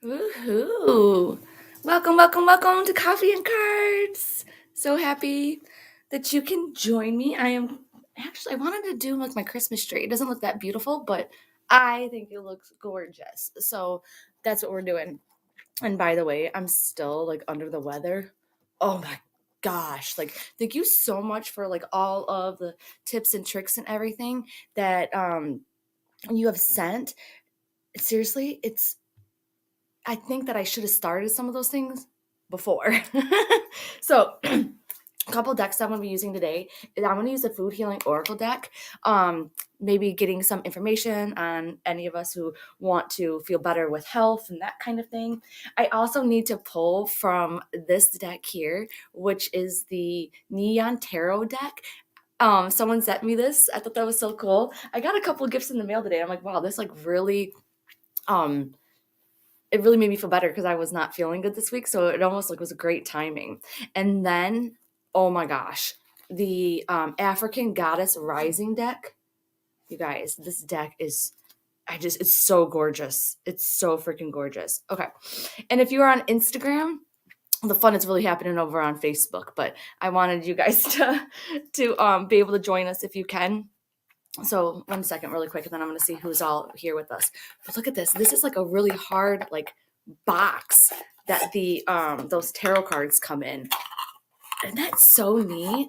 Woohoo! Welcome, welcome, welcome to Coffee and Cards. So happy that you can join me. I wanted to do like my Christmas tree. It doesn't look that beautiful, but I think it looks gorgeous. So that's what we're doing. And by the way, I'm still like under the weather. Oh my gosh. Like thank you so much for like all of the tips and tricks and everything that you have sent. Seriously, I think that I should have started some of those things before. So, a couple decks that I'm going to be using today. I'm going to use the Food Healing Oracle deck. Maybe getting some information on any of us who want to feel better with health and that kind of thing. I also need to pull from this deck here, which is the Neon Tarot deck. Someone sent me this. I thought that was so cool. I got a couple of gifts in the mail today. I'm like, wow, this like really um it really made me feel better because I was not feeling good this week. So it almost like was a great timing. And then, oh my gosh, the African Goddess Rising deck. You guys, this deck is, it's so gorgeous. It's so freaking gorgeous. Okay. And if you are on Instagram, the fun is really happening over on Facebook, but I wanted you guys to be able to join us if you can. So 1 second really quick, and then I'm going to see who's all here with us. But look at this. This is like a really hard like box that the those tarot cards come in. And that's so neat.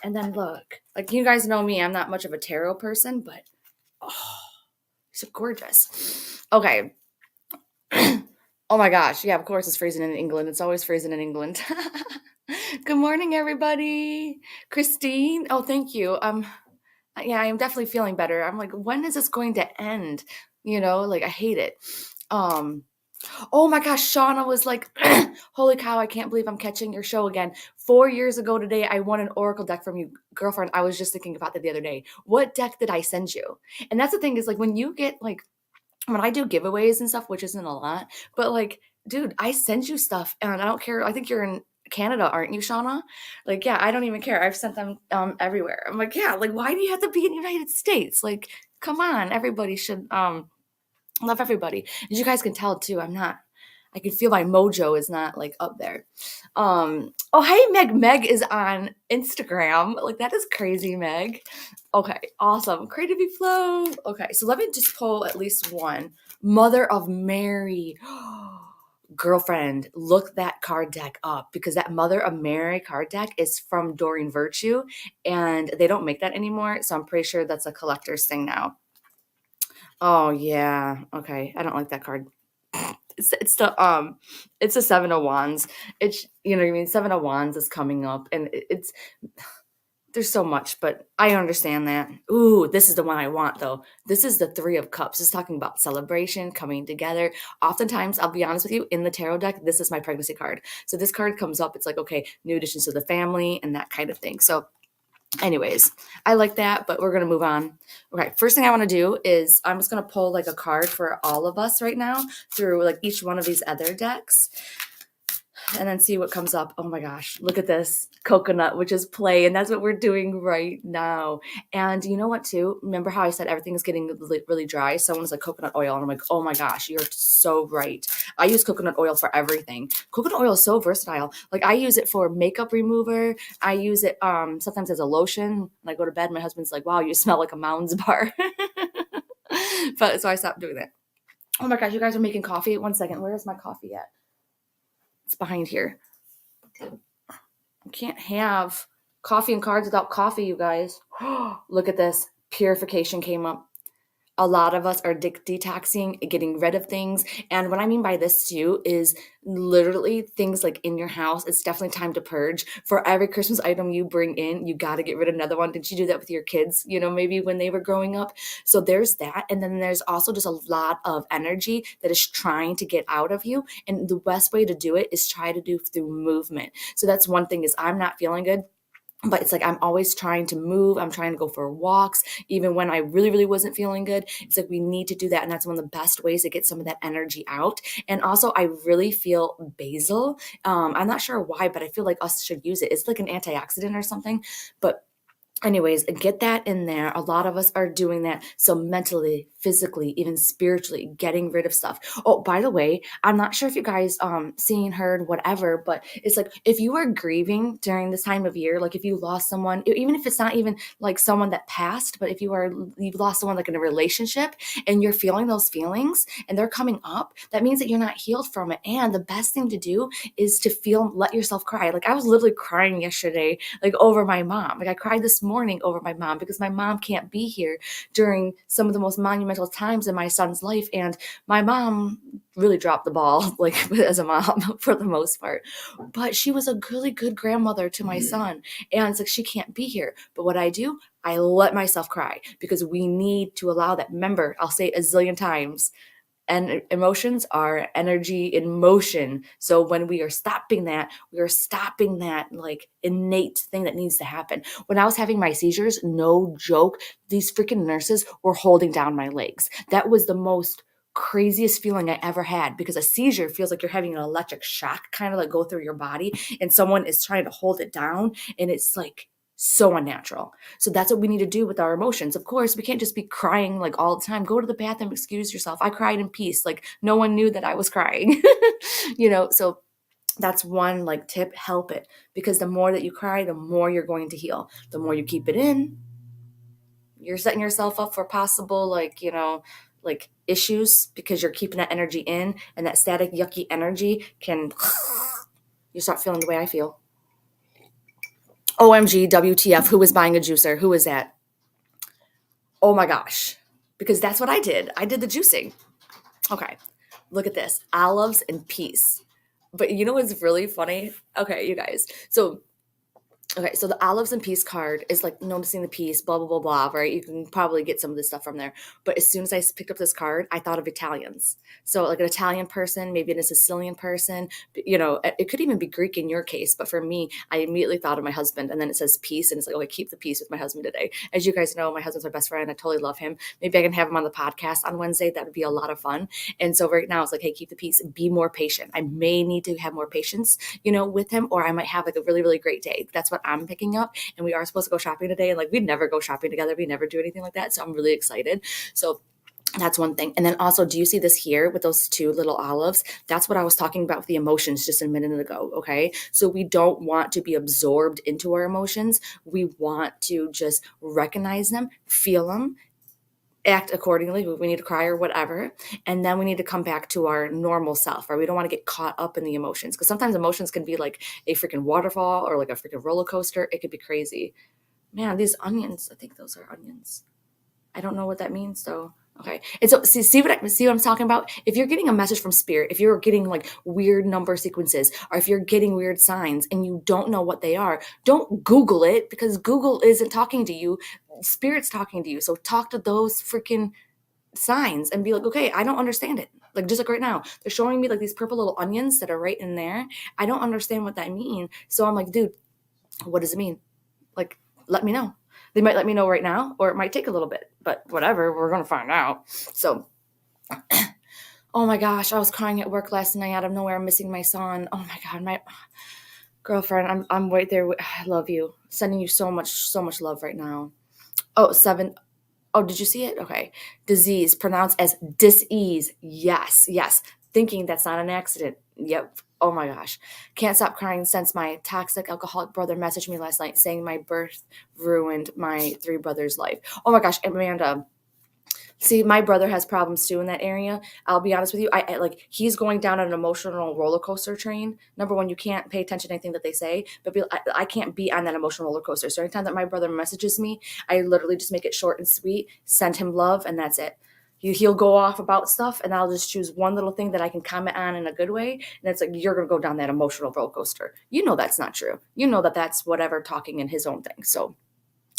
And then look, like you guys know me, I'm not much of a tarot person, but oh, so gorgeous. Okay. Oh my gosh. Yeah, of course it's freezing in England. It's always freezing in England. Good morning, everybody. Christine. Oh, thank you. Yeah, I am definitely feeling better. I'm like, when is this going to end? Like I hate it. Um, oh my gosh, Shauna was like, holy cow, I can't believe I'm catching your show again. 4 years ago today, I won an Oracle deck from you, girlfriend. I was just thinking about that the other day. What deck did I send you? And that's the thing is like when you get like when I do giveaways and stuff, which isn't a lot, but like, dude, I send you stuff and I don't care. I think you're in Canada, aren't you, Shauna? Like, yeah, I don't even care. I've sent them everywhere. I'm like, yeah, like, why do you have to be in the United States? Like, come on, everybody should love everybody. As you guys can tell too, I can feel my mojo is not like up there. Oh hey Meg. Meg is on Instagram. Like that is crazy, Meg. Okay, awesome. Creativity flow. Okay, so let me just pull at least one. Mother of Mary. Girlfriend, look that card deck up because that Mother of Mary card deck is from Doreen Virtue and they don't make that anymore. So I'm pretty sure that's a collector's thing now. Oh yeah. Okay. I don't like that card. It's the Seven of Wands. It's you know what I mean. Seven of Wands is coming up, and it's there's so much, but I understand that. Ooh, this is the one I want though. This is the Three of Cups. It's talking about celebration, coming together. Oftentimes, I'll be honest with you, in the tarot deck, this is my pregnancy card. So this card comes up. It's like okay, new additions to the family and that kind of thing. So anyways, I like that, but we're going to move on. Okay, first thing I want to do is I'm just going to pull like a card for all of us right now through like each one of these other decks and then see what comes up. Oh my gosh, look at this coconut, which is play, and that's what we're doing right now. And you know what too? Remember how I said everything is getting really, really dry? Someone was like coconut oil, and I'm like, oh my gosh, you're so right. I use coconut oil for everything. Coconut oil is so versatile. Like I use it for makeup remover. I use it sometimes as a lotion. When I go to bed, my husband's like, wow, you smell like a Mounds bar. But so I stopped doing that. Oh my gosh, you guys are making coffee. 1 second, where is my coffee at? It's behind here. You can't have coffee and cards without coffee, you guys. Look at this. Purification came up. A lot of us are detoxing, getting rid of things. And what I mean by this too is literally things like in your house. It's definitely time to purge. For every Christmas item you bring in, you got to get rid of another one. Did you do that with your kids, maybe when they were growing up? So there's that. And then there's also just a lot of energy that is trying to get out of you. And the best way to do it is try to do through movement. So that's one thing is I'm not feeling good. But it's like I'm always trying to move. I'm trying to go for walks, even when I really, really wasn't feeling good. It's like we need to do that. And that's one of the best ways to get some of that energy out. And also, I really feel basil. I'm not sure why, but I feel like us should use it. It's like an antioxidant or something. But anyways, get that in there. A lot of us are doing that. So mentally, physically, even spiritually, getting rid of stuff. Oh, by the way, I'm not sure if you guys seen, heard, whatever, but it's like if you are grieving during this time of year, like if you lost someone, even if it's not even like someone that passed, but if you've lost someone like in a relationship and you're feeling those feelings and they're coming up, that means that you're not healed from it. And the best thing to do is to let yourself cry. Like I was literally crying yesterday, like over my mom. Like I cried this morning over my mom because my mom can't be here during some of the most monumental times in my son's life. And my mom really dropped the ball, like as a mom for the most part. But she was a really good grandmother to my son. And it's like she can't be here. But what I do, I let myself cry because we need to allow that. Remember, I'll say a zillion times, and emotions are energy in motion. So when we are stopping that, we are stopping that like innate thing that needs to happen. When I was having my seizures, no joke, these freaking nurses were holding down my legs. That was the most craziest feeling I ever had, because a seizure feels like you're having an electric shock kind of like go through your body and someone is trying to hold it down, and it's like so unnatural. So that's what we need to do with our emotions. Of course, we can't just be crying like all the time. Go to the bathroom, excuse yourself. I cried in peace. Like no one knew that I was crying. So that's one like tip, help it. Because the more that you cry, the more you're going to heal. The more you keep it in, you're setting yourself up for possible like issues, because you're keeping that energy in, and that static yucky energy can you start feeling the way I feel. OMG, WTF, who was buying a juicer? Who is that? Oh my gosh. Because that's what I did. I did the juicing. Okay. Look at this. Olives and peace. But you know what's really funny? Okay, you guys. So the olives and peace card is like noticing the peace, blah, blah, blah, blah, right? You can probably get some of this stuff from there. But as soon as I picked up this card, I thought of Italians. So like an Italian person, maybe a Sicilian person, it could even be Greek in your case. But for me, I immediately thought of my husband. And then it says peace. And it's like, oh, I keep the peace with my husband today. As you guys know, my husband's my best friend. I totally love him. Maybe I can have him on the podcast on Wednesday. That would be a lot of fun. And so right now it's like, hey, keep the peace, be more patient. I may need to have more patience, with him, or I might have like a really, really great day. That's what I'm picking up. And we are supposed to go shopping today. And like, we never go shopping together. We never do anything like that. So I'm really excited. So that's one thing. And then also, do you see this here with those two little olives? That's what I was talking about with the emotions just a minute ago. Okay. So we don't want to be absorbed into our emotions. We want to just recognize them, feel them, act accordingly. We need to cry or whatever. And then we need to come back to our normal self, right? We don't want to get caught up in the emotions, because sometimes emotions can be like a freaking waterfall or like a freaking roller coaster. It could be crazy. Man, these onions, I think those are onions. I don't know what that means though. Okay. And so see what I'm talking about? If you're getting a message from spirit, if you're getting like weird number sequences, or if you're getting weird signs and you don't know what they are, don't Google it, because Google isn't talking to you. Spirit's talking to you. So talk to those freaking signs and be like, okay, I don't understand it. Like just like right now, they're showing me like these purple little onions that are right in there. I don't understand what that means. So I'm like, dude, what does it mean? Like, let me know. They might let me know right now, or it might take a little bit, but whatever, we're going to find out. So, oh my gosh, I was crying at work last night out of nowhere. I'm missing my son. Oh my God, my girlfriend, I'm right there. I love you. Sending you so much love right now. Oh, 7. Oh, did you see it? Okay. Disease, pronounced as dis-ease. Yes, yes. Thinking that's not an accident. Yep. Oh my gosh. Can't stop crying since my toxic alcoholic brother messaged me last night saying my birth ruined my 3 brothers' life. Oh my gosh, Amanda. See, my brother has problems too in that area. I'll be honest with you. I like he's going down an emotional roller coaster train. Number one, you can't pay attention to anything that they say, but I can't be on that emotional roller coaster. So anytime that my brother messages me, I literally just make it short and sweet, send him love, and that's it. He'll go off about stuff, and I'll just choose one little thing that I can comment on in a good way. And it's like, you're going to go down that emotional roller coaster. You know that's not true. You know that that's whatever talking in his own thing. So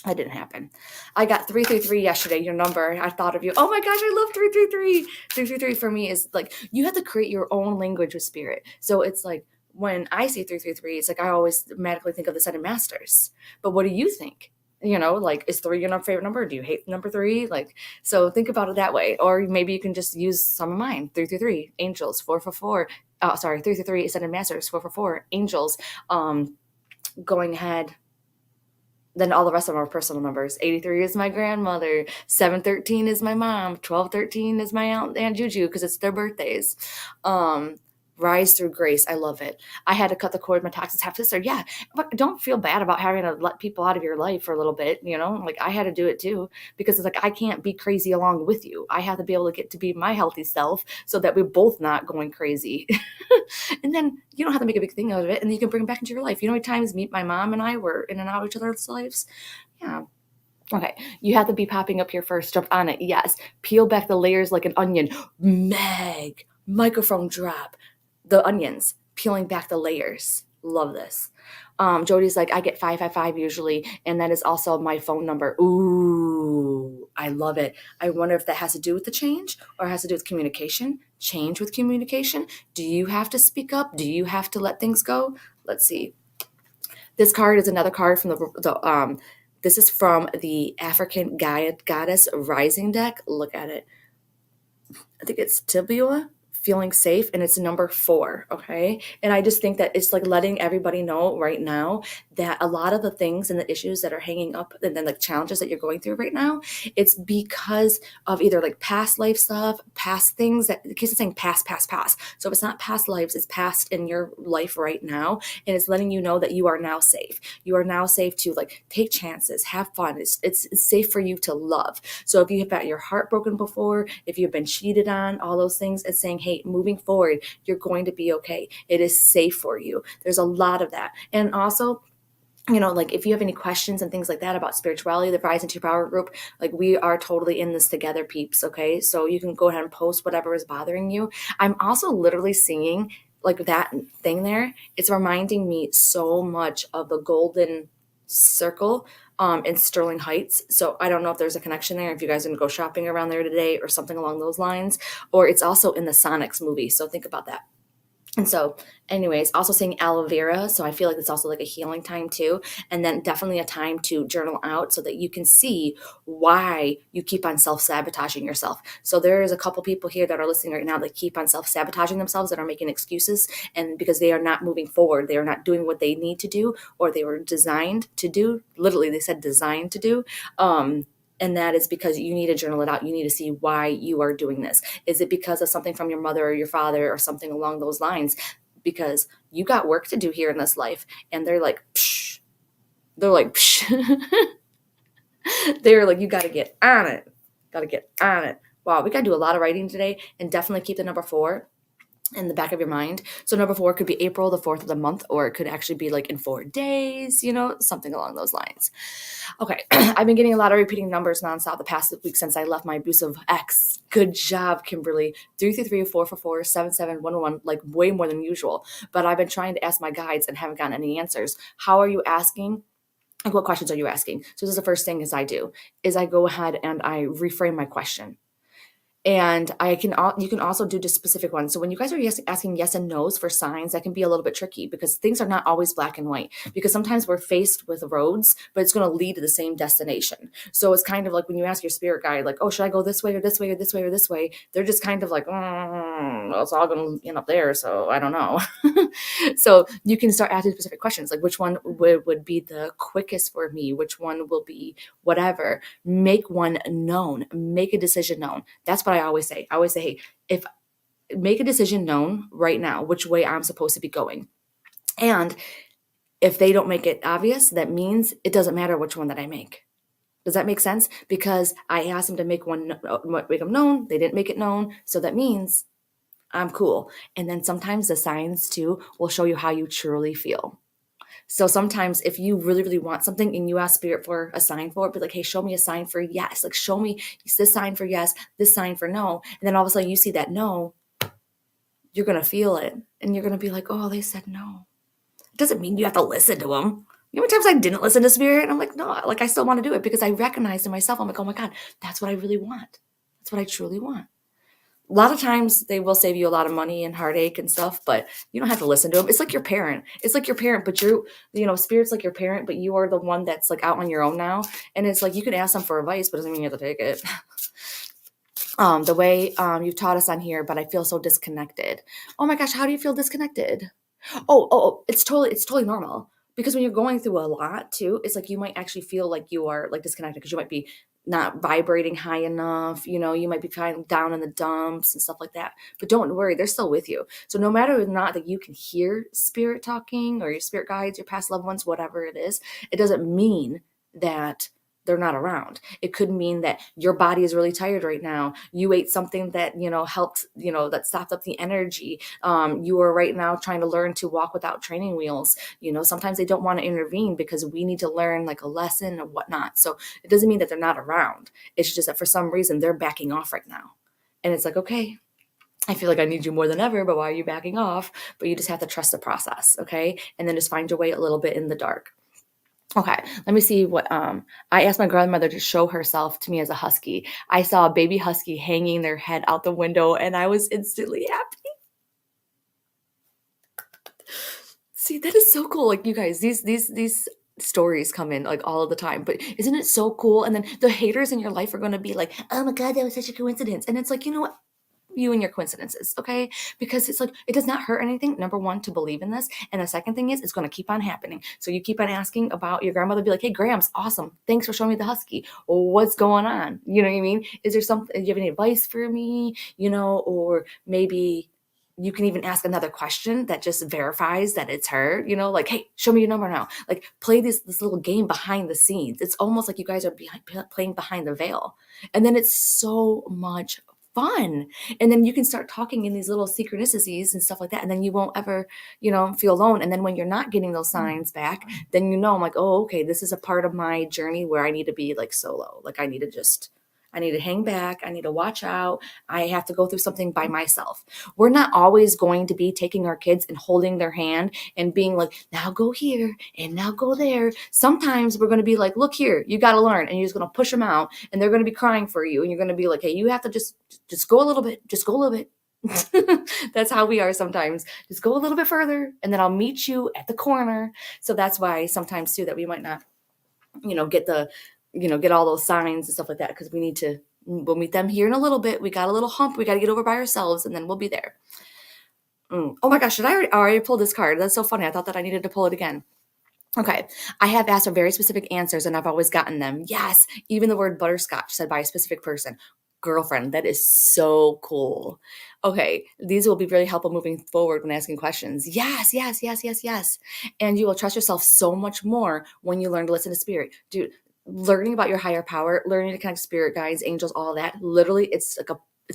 that didn't happen. I got 333 yesterday, your number. I thought of you. Oh my gosh, I love 333. 333 for me is like, you have to create your own language with spirit. So it's like, when I see 333, it's like I always automatically think of the Seven Masters. But what do you think? Like, is 3 your favorite number? Do you hate number 3? Like, so think about it that way. Or maybe you can just use some of mine. 333, angels, 444. Oh, sorry, 333, Seven Masters, 444, angels. Going ahead. Then all the rest of them are personal numbers. 83 is my grandmother. 713 is my mom. 1213 is my Aunt Juju because it's their birthdays. Um, Rise through grace. I love it. I had to cut the cord with my toxic half sister. Yeah, but don't feel bad about having to let people out of your life for a little bit. Like I had to do it too because it's like I can't be crazy along with you. I have to be able to get to be my healthy self so that we're both not going crazy. And then you don't have to make a big thing out of it, and then you can bring it back into your life. You know how many times my mom and I were in and out of each other's lives? Yeah. Okay. You have to be popping up here first. Jump on it. Yes. Peel back the layers like an onion. Meg. Microphone drop. The onions. Peeling back the layers. Love this. Jody's like, I get 555 usually, and that is also my phone number. Ooh, I love it. I wonder if that has to do with the change or has to do with communication. Change with communication. Do you have to speak up? Do you have to let things go? Let's see. This card is another card from this is from the African Goddess Rising deck. Look at it. I think it's Tibua, feeling safe, and it's number 4. Okay. And I just think that it's like letting everybody know right now that a lot of the things and the issues that are hanging up and then the challenges that you're going through right now, it's because of either like past life stuff, past things that the case is saying past. So if it's not past lives, it's past in your life right now. And it's letting you know that you are now safe. You are now safe to like take chances, have fun. It's safe for you to love. So if you have got your heart broken before, if you've been cheated on, all those things, it's saying, hey, moving forward, you're going to be okay. It is safe for you. There's a lot of that. And also, like if you have any questions and things like that about spirituality, the Rise into Power group, like we are totally in this together, peeps. Okay. So you can go ahead and post whatever is bothering you. I'm also literally seeing like that thing there. It's reminding me so much of the golden circle in Sterling Heights. So I don't know if there's a connection there, if you guys are going to go shopping around there today or something along those lines, or it's also in the Sonics movie. So think about that. And so, anyways, also seeing aloe vera. So I feel like it's also like a healing time too. And then definitely a time to journal out so that you can see why you keep on self-sabotaging yourself. So there is a couple people here that are listening right now that keep on self-sabotaging themselves, that are making excuses, and because they are not moving forward, they are not doing what they need to do, or they were designed to do. Literally, they said designed to do. And that is because you need to journal it out. You need to see why you are doing this. Is it because of something from your mother or your father or something along those lines? Because you got work to do here in this life. And they're like, psh. They're like, psh. They're like, you got to get on it. Got to get on it. Wow, we got to do a lot of writing today, and definitely keep the number 4 in the back of your mind. So number 4 could be April, the 4th of the month, or it could actually be like in 4 days, something along those lines. Okay. I've been getting a lot of repeating numbers nonstop the past week since I left my abusive ex. Good job, Kimberly. 333, 444, 7711, like way more than usual. But I've been trying to ask my guides and haven't gotten any answers. How are you asking? Like, what questions are you asking? So this is the first thing is I go ahead and I reframe my question. And you can also do just specific ones. So when you guys are asking yes and no's for signs, that can be a little bit tricky because things are not always black and white, because sometimes we're faced with roads, but it's going to lead to the same destination. So it's kind of like when you ask your spirit guide, like, oh, should I go this way or this way or this way or this way? They're just kind of like, it's all going to end up there. So I don't know. So you can start asking specific questions, like which one would be the quickest for me? Which one will be whatever? Make one known, make a decision known. That's what I always say. I always say, hey, if make a decision known right now, which way I'm supposed to be going. And if they don't make it obvious, that means it doesn't matter which one that I make. Does that make sense? Because I asked them to make them known. They didn't make it known. So that means I'm cool. And then sometimes the signs too will show you how you truly feel. So sometimes if you really, really want something and you ask spirit for a sign for it, be like, hey, show me a sign for yes. Like, show me this sign for yes, this sign for no. And then all of a sudden you see that no, you're going to feel it. And you're going to be like, oh, they said no. It doesn't mean you have to listen to them. You know how many times I didn't listen to spirit? I'm like, no, like I still want to do it because I recognize in myself. I'm like, oh my God, that's what I really want. That's what I truly want. A lot of times they will save you a lot of money and heartache and stuff, but you don't have to listen to them. It's like your parent. It's like your parent, but spirit's like your parent, but you are the one that's like out on your own now. And it's like, you can ask them for advice, but it doesn't mean you have to take it. The way you've taught us on here, but I feel so disconnected. Oh my gosh, how do you feel disconnected? Oh, it's totally normal. Because when you're going through a lot too, it's like you might actually feel like you are like disconnected because you might be not vibrating high enough. You might be feeling down in the dumps and stuff like that. But don't worry, they're still with you. So no matter or not that you can hear spirit talking or your spirit guides, your past loved ones, whatever it is, it doesn't mean that they're not around. It could mean that your body is really tired right now. You ate something that, helped, that stopped up the energy. You are right now trying to learn to walk without training wheels. Sometimes they don't want to intervene because we need to learn like a lesson or whatnot. So it doesn't mean that they're not around. It's just that for some reason they're backing off right now. And it's like, okay, I feel like I need you more than ever, but why are you backing off? But you just have to trust the process, okay? And then just find your way a little bit in the dark. Okay, let me see what I asked my grandmother to show herself to me as a husky. I saw a baby husky hanging their head out the window and I was instantly happy. See, that is so cool. Like you guys, these stories come in like all of the time, but isn't it so cool? And then the haters in your life are going to be like, "Oh my god, that was such a coincidence." And it's like, you know what? You and your coincidences, okay? Because it's like it does not hurt anything. Number one, to believe in this, and the second thing is it's going to keep on happening. So you keep on asking about your grandmother. Be like, "Hey, Grams, awesome. Thanks for showing me the husky. What's going on? You know what I mean? Is there something? Do you have any advice for me? Or maybe." You can even ask another question that just verifies that it's her, like, hey, show me your number now. Like, play this little game behind the scenes. It's almost like you guys are playing behind the veil. And then it's so much fun. And then you can start talking in these little synchronicities and stuff like that. And then you won't ever, feel alone. And then when you're not getting those signs back, then I'm like, oh, okay, this is a part of my journey where I need to be like solo. Like I need to hang back. I need to watch out. I have to go through something by myself. We're not always going to be taking our kids and holding their hand and being like, now go here and now go there. Sometimes we're going to be like, look here, you got to learn. And you're just going to push them out and they're going to be crying for you. And you're going to be like, hey, you have to just go a little bit, just go a little bit. That's how we are sometimes. Just go a little bit further and then I'll meet you at the corner. So that's why sometimes too, that we might not, get all those signs and stuff like that. Because we'll meet them here in a little bit. We got a little hump. We got to get over by ourselves and then we'll be there. Oh my gosh. I already pulled this card? That's so funny. I thought that I needed to pull it again. Okay. I have asked for very specific answers and I've always gotten them. Yes. Even the word butterscotch said by a specific person. Girlfriend, that is so cool. Okay, these will be really helpful moving forward when asking questions. Yes, yes, yes, yes, yes. And you will trust yourself so much more when you learn to listen to spirit. Dude, learning about your higher power, learning to connect spirit guides, angels, all that, literally it's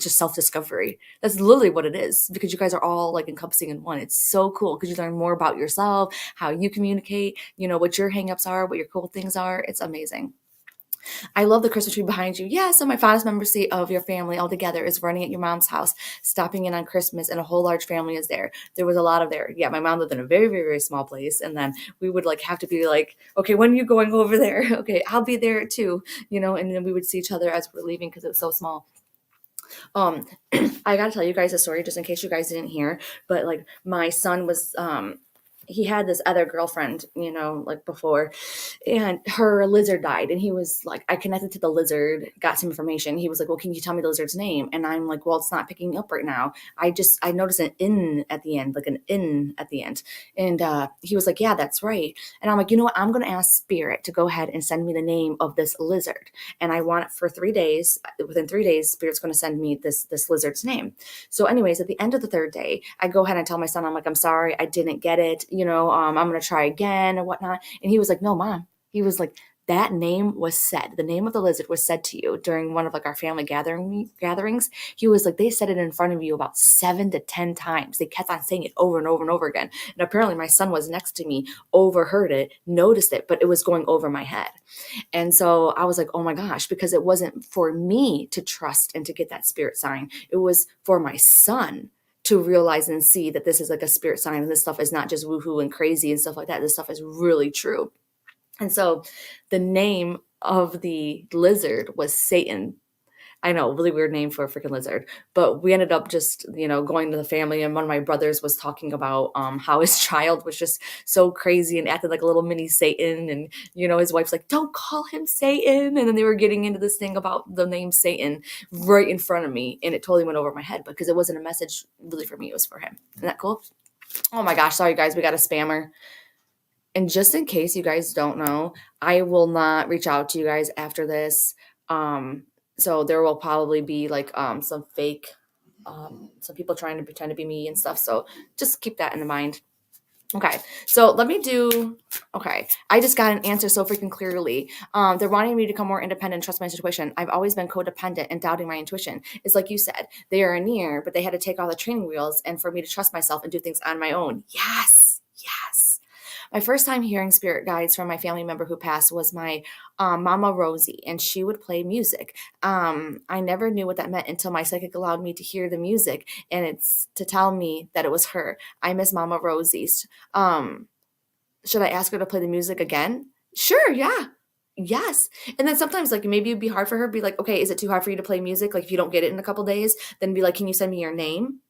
just self-discovery. That's literally what it is because you guys are all like encompassing in one. It's so cool because you learn more about yourself, how you communicate, what your hangups are, what your cool things are. It's amazing. I love the Christmas tree behind you. Yeah, so my fondest memory of your family all together is running at your mom's house, stopping in on Christmas, and a whole large family is there. There was a lot of there. Yeah, my mom lived in a very, very, very small place, and then we would like have to be like, okay, when are you going over there? Okay, I'll be there too, and then we would see each other as we're leaving because it was so small. I gotta tell you guys a story just in case you guys didn't hear, but like my son was he had this other girlfriend, like before, and her lizard died. And he was like, I connected to the lizard, got some information. He was like, well, can you tell me the lizard's name? And I'm like, well, it's not picking up right now. I noticed an in at the end, like an in at the end. And he was like, yeah, that's right. And I'm like, you know what? I'm going to ask Spirit to go ahead and send me the name of this lizard. And I want it for 3 days. Within 3 days, Spirit's going to send me this lizard's name. So anyways, at the end of the 3rd day, I go ahead and tell my son, I'm like, I'm sorry, I didn't get it. I'm going to try again or whatnot. And he was like, no, Mom. He was like, that name was said. The name of the lizard was said to you during one of like our family gatherings. He was like, they said it in front of you about 7 to 10 times. They kept on saying it over and over and over again. And apparently my son was next to me, overheard it, noticed it, but it was going over my head. And so I was like, oh my gosh, because it wasn't for me to trust and to get that spirit sign. It was for my son to realize and see that this is like a spirit sign and this stuff is not just woohoo and crazy and stuff like that. This stuff is really true. And so the name of the lizard was Satan. I know, really weird name for a freaking lizard. But we ended up just, going to the family, and one of my brothers was talking about how his child was just so crazy and acted like a little mini Satan. And, his wife's like, don't call him Satan. And then they were getting into this thing about the name Satan right in front of me. And it totally went over my head because it wasn't a message really for me. It was for him. Isn't that cool? Oh my gosh. Sorry, guys. We got a spammer. And just in case you guys don't know, I will not reach out to you guys after this. Um, so there will probably be like some fake, some people trying to pretend to be me and stuff. So just keep that in mind. Okay, so let me do. Okay, I just got an answer so freaking clearly. They're wanting me to become more independent and trust my intuition. I've always been codependent and doubting my intuition. It's like you said, they are near, but they had to take all the training wheels and for me to trust myself and do things on my own. Yes, yes. My first time hearing spirit guides from my family member who passed was my Mama Rosie, and she would play music. I never knew what that meant until my psychic allowed me to hear the music, and it's to tell me that it was her. I miss Mama Rosie's. Um, should I ask her to play the music again? Sure, yeah. Yes. And then sometimes like maybe it'd be hard for her, be like, okay, is it too hard for you to play music? Like if you don't get it in a couple days, then be like, can you send me your name?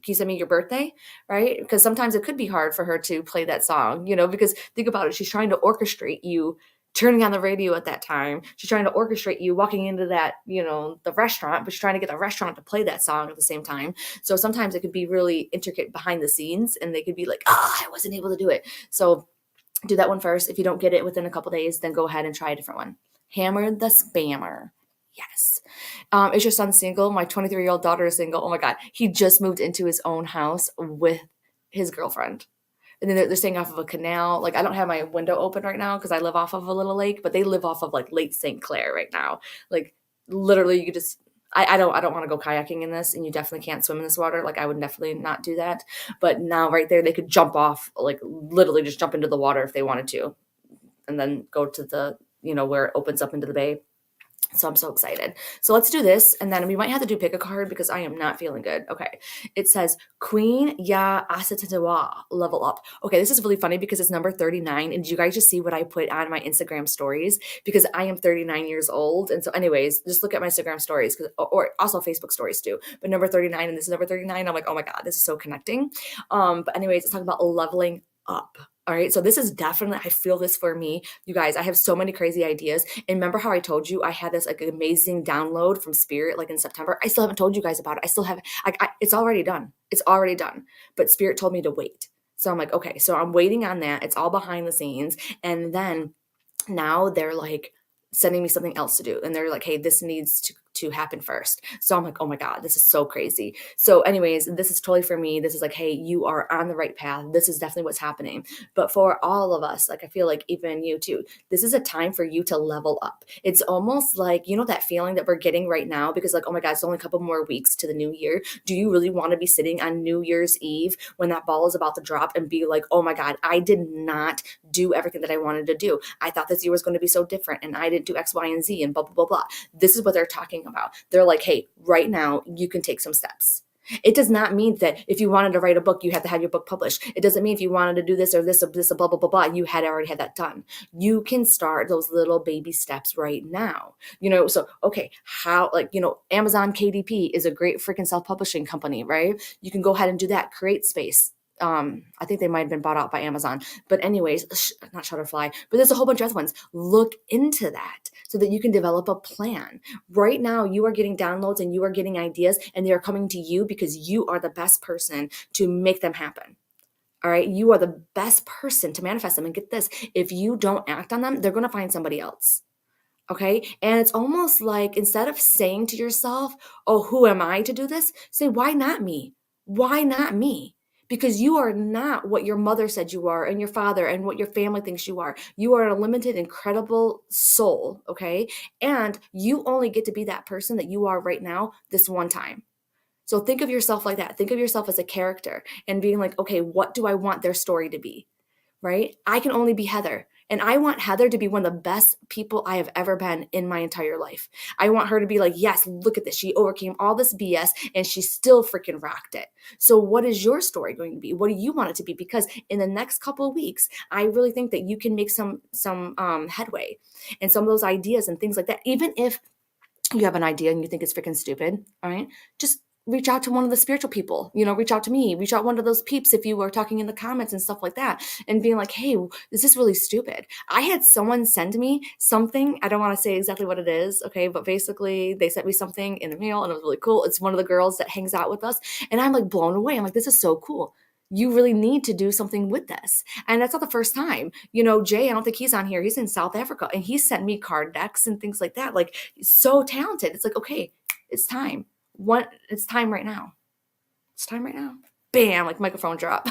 Can you send me your birthday? Right? Because sometimes it could be hard for her to play that song, because think about it. She's trying to orchestrate you turning on the radio at that time. She's trying to orchestrate you walking into that, the restaurant, but she's trying to get the restaurant to play that song at the same time. So sometimes it could be really intricate behind the scenes and they could be like, I wasn't able to do it. So do that one first. If you don't get it within a couple days, then go ahead and try a different one. Hammer the spammer. Yes. Is your son single? My 23-year-old daughter is single. Oh my God. He just moved into his own house with his girlfriend. And then they're staying off of a canal. Like I don't have my window open right now because I live off of a little lake, but they live off of like Lake St. Clair right now. Like literally you could just I don't want to go kayaking in this, and you definitely can't swim in this water. Like I would definitely not do that. But now right there they could jump off, like literally just jump into the water if they wanted to, and then go to the, where it opens up into the bay. So I'm so excited. So let's do this. And then we might have to do pick a card because I am not feeling good. Okay. It says Queen Ya Asatawa level up. Okay. This is really funny because it's number 39. And did you guys just see what I put on my Instagram stories? Because I am 39 years old. And so anyways, just look at my Instagram stories or also Facebook stories too. But number 39 and this is number 39. I'm like, oh my God, this is so connecting. But anyways, it's talking about leveling up. All right. So this is definitely, I feel this for me. You guys, I have so many crazy ideas. And remember how I told you I had this like amazing download from Spirit, like in September? I still haven't told you guys about it. I still have, it's already done. It's already done. But Spirit told me to wait. So I'm like, okay, so I'm waiting on that. It's all behind the scenes. And then now they're like sending me something else to do. And they're like, hey, this needs to happen first. So I'm like, oh my God, this is so crazy. So anyways, this is totally for me. This is like, hey, you are on the right path. This is definitely what's happening. But for all of us, like I feel like even you too, this is a time for you to level up. It's almost like, that feeling that we're getting right now because like, oh my God, it's only a couple more weeks to the new year. Do you really want to be sitting on New Year's Eve when that ball is about to drop and be like, oh my God, I did not do everything that I wanted to do. I thought this year was going to be so different and I didn't do X, Y, and Z and blah, blah, blah, blah. This is what they're talking about. They're like, hey, right now you can take some steps. It does not mean that if you wanted to write a book, you had to have your book published. It doesn't mean if you wanted to do this or this or this or blah, blah, blah, blah, you had already had that done. You can start those little baby steps right now. So, okay, how, like, Amazon KDP is a great freaking self-publishing company, right? You can go ahead and do that. Create space. I think they might have been bought out by Amazon. But anyways, not Shutterfly, but there's a whole bunch of other ones. Look into that so that you can develop a plan. Right now, you are getting downloads and you are getting ideas and they are coming to you because you are the best person to make them happen. All right. You are the best person to manifest them. And get this, if you don't act on them, they're going to find somebody else. Okay. And it's almost like instead of saying to yourself, oh, who am I to do this? Say, why not me? Why not me? Because you are not what your mother said you are and your father and what your family thinks you are. You are a limited, incredible soul. Okay. And you only get to be that person that you are right now this one time. So think of yourself like that. Think of yourself as a character and being like, okay, what do I want their story to be? Right? I can only be Heather. And I want Heather to be one of the best people I have ever been in my entire life. I want her to be like, yes, look at this. She overcame all this BS and she still freaking rocked it. So what is your story going to be? What do you want it to be? Because in the next couple of weeks, I really think that you can make some headway and some of those ideas and things like that. Even if you have an idea and you think it's freaking stupid, all right, just reach out to one of the spiritual people, reach out to me, reach out one of those peeps if you were talking in the comments and stuff like that and being like, hey, is this really stupid? I had someone send me something. I don't want to say exactly what it is. Okay. But basically they sent me something in the mail and it was really cool. It's one of the girls that hangs out with us. And I'm like blown away. I'm like, this is so cool. you really need to do something with this. And that's not the first time. You know, Jay, I don't think he's on here. He's in South Africa and he sent me card decks and things like that. Like, he's so talented. It's like, okay, it's time. It's time right now. It's time right now. Bam, like microphone drop.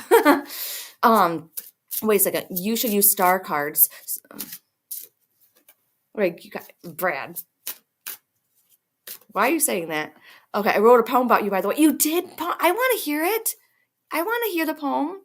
Wait a second. You should use star cards. Wait, you got Brad. Why are you saying that? Okay, I wrote a poem about you, by the way. You did? I want to hear it. I want to hear the poem.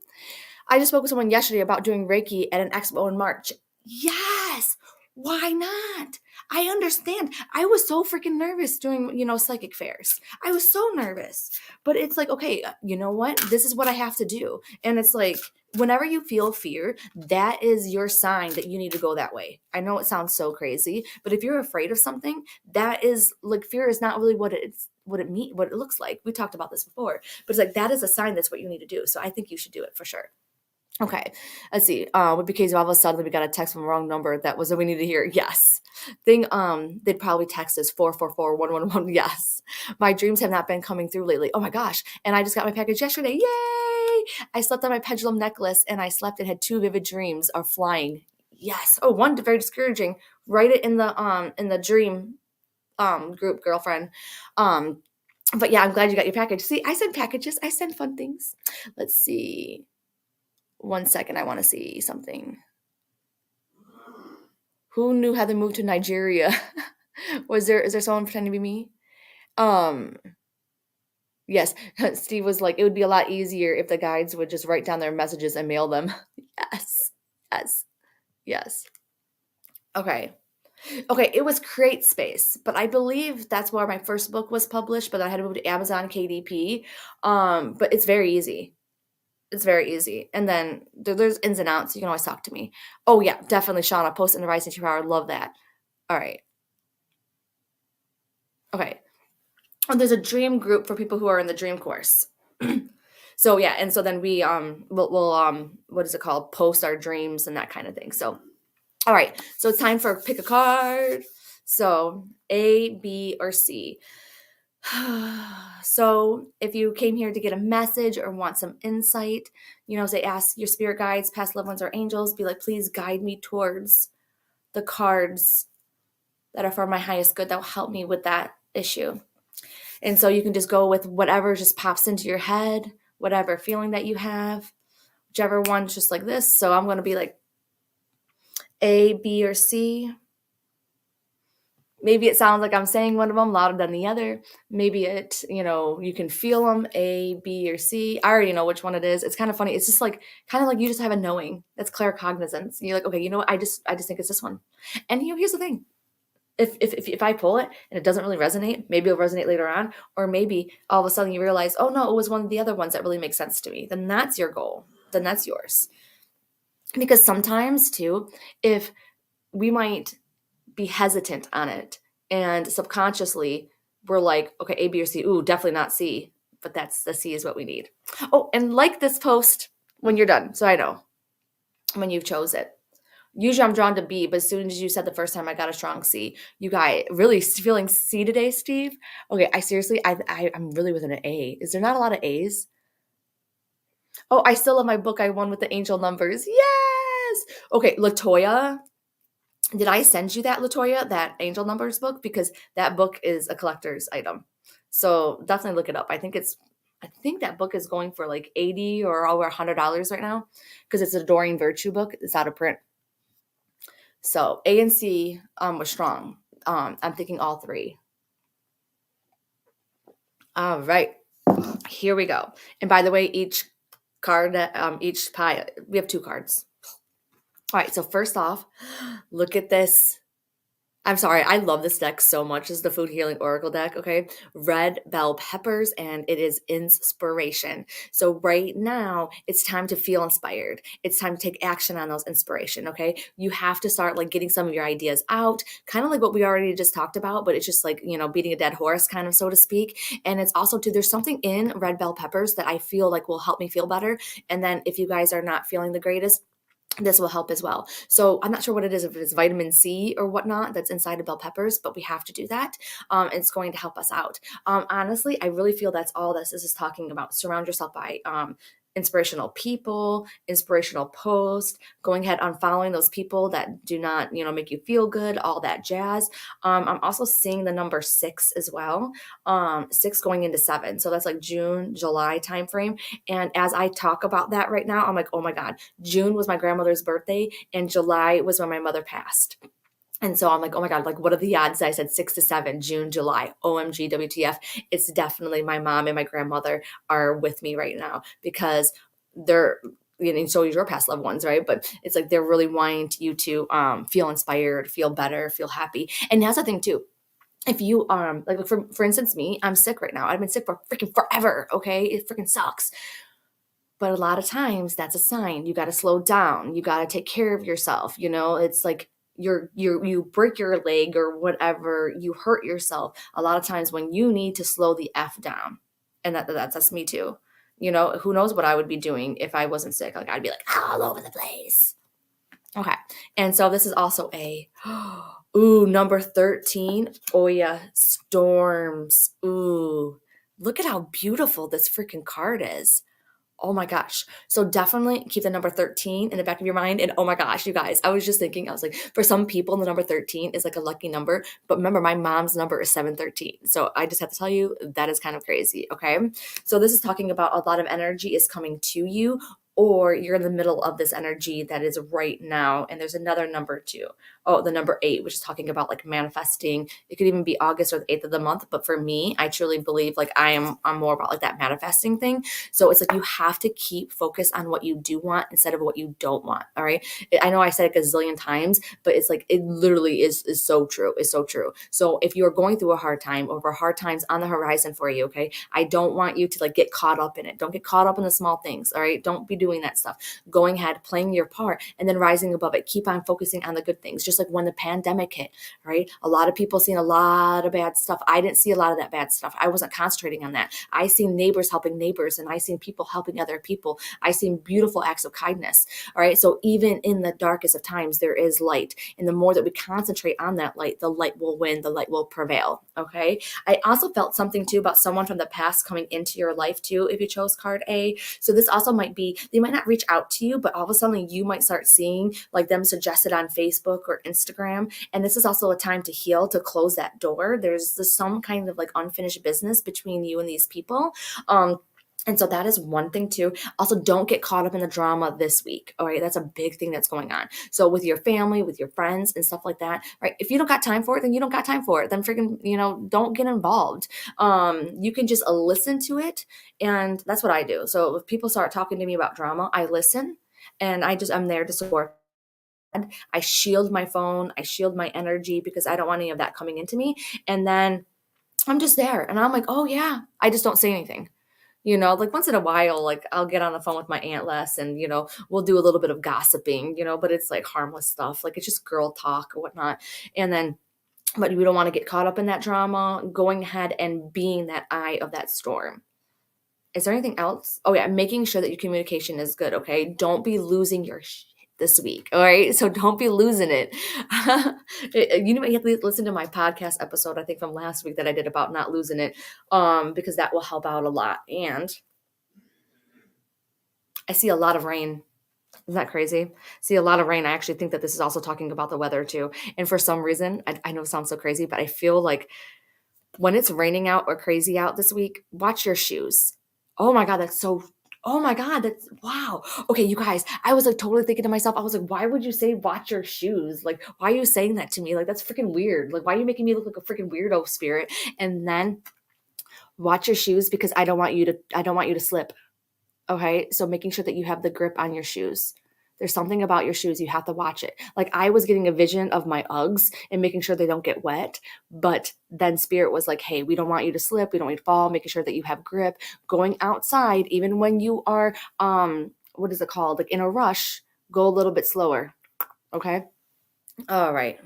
I just spoke with someone yesterday about doing Reiki at an expo in March. Yes. Why not? I understand. I was so freaking nervous doing, psychic fairs. I was so nervous. But it's like, okay, you know what? This is what I have to do. And it's like, whenever you feel fear, that is your sign that you need to go that way. I know it sounds so crazy, but if you're afraid of something, that is like, fear is not really what it looks like. We talked about this before, but it's like, that is a sign that's what you need to do. So I think you should do it for sure. Okay, let's see. Because all of a sudden we got a text from the wrong number. That was what we needed to hear. Yes. They'd probably text us 444-111. Yes. My dreams have not been coming through lately. Oh my gosh. And I just got my package yesterday. Yay! I slept on my pendulum necklace and I slept and had 2 vivid dreams of flying. Yes. Oh, one very discouraging. Write it in the dream group, girlfriend. But yeah, I'm glad you got your package. See, I send packages. I send fun things. Let's see. 1 second, I want to see something. Who knew Heather moved to Nigeria? Is there someone pretending to be me? Yes. Steve was like, it would be a lot easier if the guides would just write down their messages and mail them. Yes. Yes. Yes. Okay. It was Create Space, but I believe that's where my first book was published, but I had to move to Amazon KDP. But it's very easy. It's very easy. And then there's ins and outs. You can always talk to me. Oh, yeah, definitely, Shauna. Post in the Rising 2 Hour. Love that. All right. Okay. And there's a dream group for people who are in the dream course. So, yeah. And so then we'll what is it called? Post our dreams and that kind of thing. So, all right. So it's time for pick a card. So A, B, or C. So if you came here to get a message or want some insight, say ask your spirit guides, past loved ones, or angels, be like, please guide me towards the cards that are for my highest good that will help me with that issue. And so you can just go with whatever just pops into your head, whatever feeling that you have, whichever one, just like this. So I'm going to be like A, B, or C. Maybe it sounds like I'm saying one of them louder than the other. Maybe it, you can feel them, A, B, or C. I already know which one it is. It's kind of funny. It's just like, kind of like you just have a knowing. That's claircognizance. You're like, okay, you know what? I just think it's this one. And here's the thing. If I pull it and it doesn't really resonate, maybe it'll resonate later on. Or maybe all of a sudden you realize, oh no, it was one of the other ones that really makes sense to me. Then that's your goal. Then that's yours. Because sometimes too, if we might be hesitant on it and subconsciously we're like, okay, A, B, or C. Ooh, definitely not C, but that's the C is what we need. Oh, and like this post when you're done, so I know when you've chose it. Usually I'm drawn to B, but as soon as you said the first time, I got a strong C. You guys really feeling C today, Steve? Okay, I'm really with an A. Is there not a lot of A's? Oh, I still love my book. I won with the angel numbers. Yes. Okay, Latoya. Did I send you that, Latoya, that angel numbers book? Because that book is a collector's item. So definitely look it up. I think that book is going for like $80 or over $100 right now because it's a Doreen Virtue book. It's out of print. So A and C was strong. I'm thinking all 3. All right. Here we go. And by the way, each card, each pie, we have 2 cards. All right, so first off, look at this. I'm sorry, I love this deck so much. This is the Food Healing Oracle deck, okay? Red bell peppers, and it is inspiration. So right now, it's time to feel inspired. It's time to take action on those inspiration, okay? You have to start like getting some of your ideas out, kind of like what we already just talked about, but it's just like, beating a dead horse kind of, so to speak. And it's also there's something in red bell peppers that I feel like will help me feel better. And then if you guys are not feeling the greatest, this will help as well. So I'm not sure what it is, if it's vitamin C or whatnot that's inside of bell peppers, but we have to do that. It's going to help us out. Honestly, I really feel that's all this is talking about. Surround yourself by inspirational people, inspirational posts, going ahead on following those people that do not, make you feel good, all that jazz. I'm also seeing the number 6 as well. 6 going into 7. So that's like June, July timeframe. And as I talk about that right now, I'm like, oh my God, June was my grandmother's birthday and July was when my mother passed. And so I'm like, oh my God, like what are the odds that I said 6 to 7, June, July, OMG, WTF. It's definitely my mom and my grandmother are with me right now because they're, and so is your past loved ones, right? But it's like they're really wanting you to feel inspired, feel better, feel happy. And that's the thing too. If you like for instance me, I'm sick right now. I've been sick for freaking forever. Okay, it freaking sucks. But a lot of times that's a sign. You got to slow down. You got to take care of yourself. It's like you break your leg or whatever, you hurt yourself a lot of times when you need to slow the F down. And that's me too. Who knows what I would be doing if I wasn't sick? Like I'd be like all over the place. Okay. And so this is also a number 13. Oh yeah, storms. Ooh. Look at how beautiful this freaking card is. Oh my gosh. So definitely keep the number 13 in the back of your mind. And oh my gosh, you guys, I was just thinking, I was like, for some people, the number 13 is like a lucky number. But remember, my mom's number is 713. So I just have to tell you, that is kind of crazy. Okay. So this is talking about a lot of energy is coming to you, or you're in the middle of this energy that is right now. And there's another number too. Oh, the number 8, which is talking about like manifesting. It could even be August or the 8th of the month. But for me, I truly believe like I'm more about like that manifesting thing. So it's like you have to keep focused on what you do want instead of what you don't want. All right. I know I said it a gazillion times, but it's like it literally is so true. It's so true. So if you're going through a hard time or hard times on the horizon for you, okay, I don't want you to like get caught up in it. Don't get caught up in the small things. All right. Don't be doing that stuff. Going ahead, playing your part, and then rising above it. Keep on focusing on the good things. Just like when the pandemic hit, right? A lot of people seen a lot of bad stuff. I didn't see a lot of that bad stuff. I wasn't concentrating on that. I seen neighbors helping neighbors, and I seen people helping other people. I seen beautiful acts of kindness. All right. So even in the darkest of times, there is light. And the more that we concentrate on that light, the light will win, the light will prevail. Okay. I also felt something too about someone from the past coming into your life too, if you chose card A. So this also might be, they might not reach out to you, but all of a sudden you might start seeing like them suggested on Facebook or Instagram. And this is also a time to heal, to close that door. There's some kind of like unfinished business between you and these people. And so that is one thing too. Also, don't get caught up in the drama this week. All right. That's a big thing that's going on. So with your family, with your friends and stuff like that, right? If you don't got time for it, then you don't got time for it. Then freaking, don't get involved. You can just listen to it. And that's what I do. So if people start talking to me about drama, I listen and I'm there to support. I shield my phone. I shield my energy because I don't want any of that coming into me. And then I'm just there and I'm like, oh yeah, I just don't say anything. Like once in a while, like I'll get on the phone with my Aunt Les and, we'll do a little bit of gossiping, but it's like harmless stuff. Like it's just girl talk or whatnot. And then, but we don't want to get caught up in that drama, going ahead and being that eye of that storm. Is there anything else? Oh yeah, making sure that your communication is good. Okay. Don't be losing your shit this week. All right. So don't be losing it. You have to listen to my podcast episode, I think from last week that I did about not losing it. Because that will help out a lot. And I see a lot of rain. Isn't that crazy? See a lot of rain. I actually think that this is also talking about the weather too. And for some reason, I know it sounds so crazy, but I feel like when it's raining out or crazy out this week, watch your shoes. Oh my God, oh my God, that's wow. Okay, you guys, I was like totally thinking to myself, I was like, why would you say watch your shoes? Like, why are you saying that to me? Like, that's freaking weird. Like, why are you making me look like a freaking weirdo spirit? And then watch your shoes because I don't want you to slip. Okay. So making sure that you have the grip on your shoes. There's something about your shoes. You have to watch it. Like I was getting a vision of my Uggs and making sure they don't get wet. But then Spirit was like, hey, we don't want you to slip. We don't want you to fall, making sure that you have grip going outside. Even when you are, what is it called? Like in a rush, go a little bit slower. Okay. All right.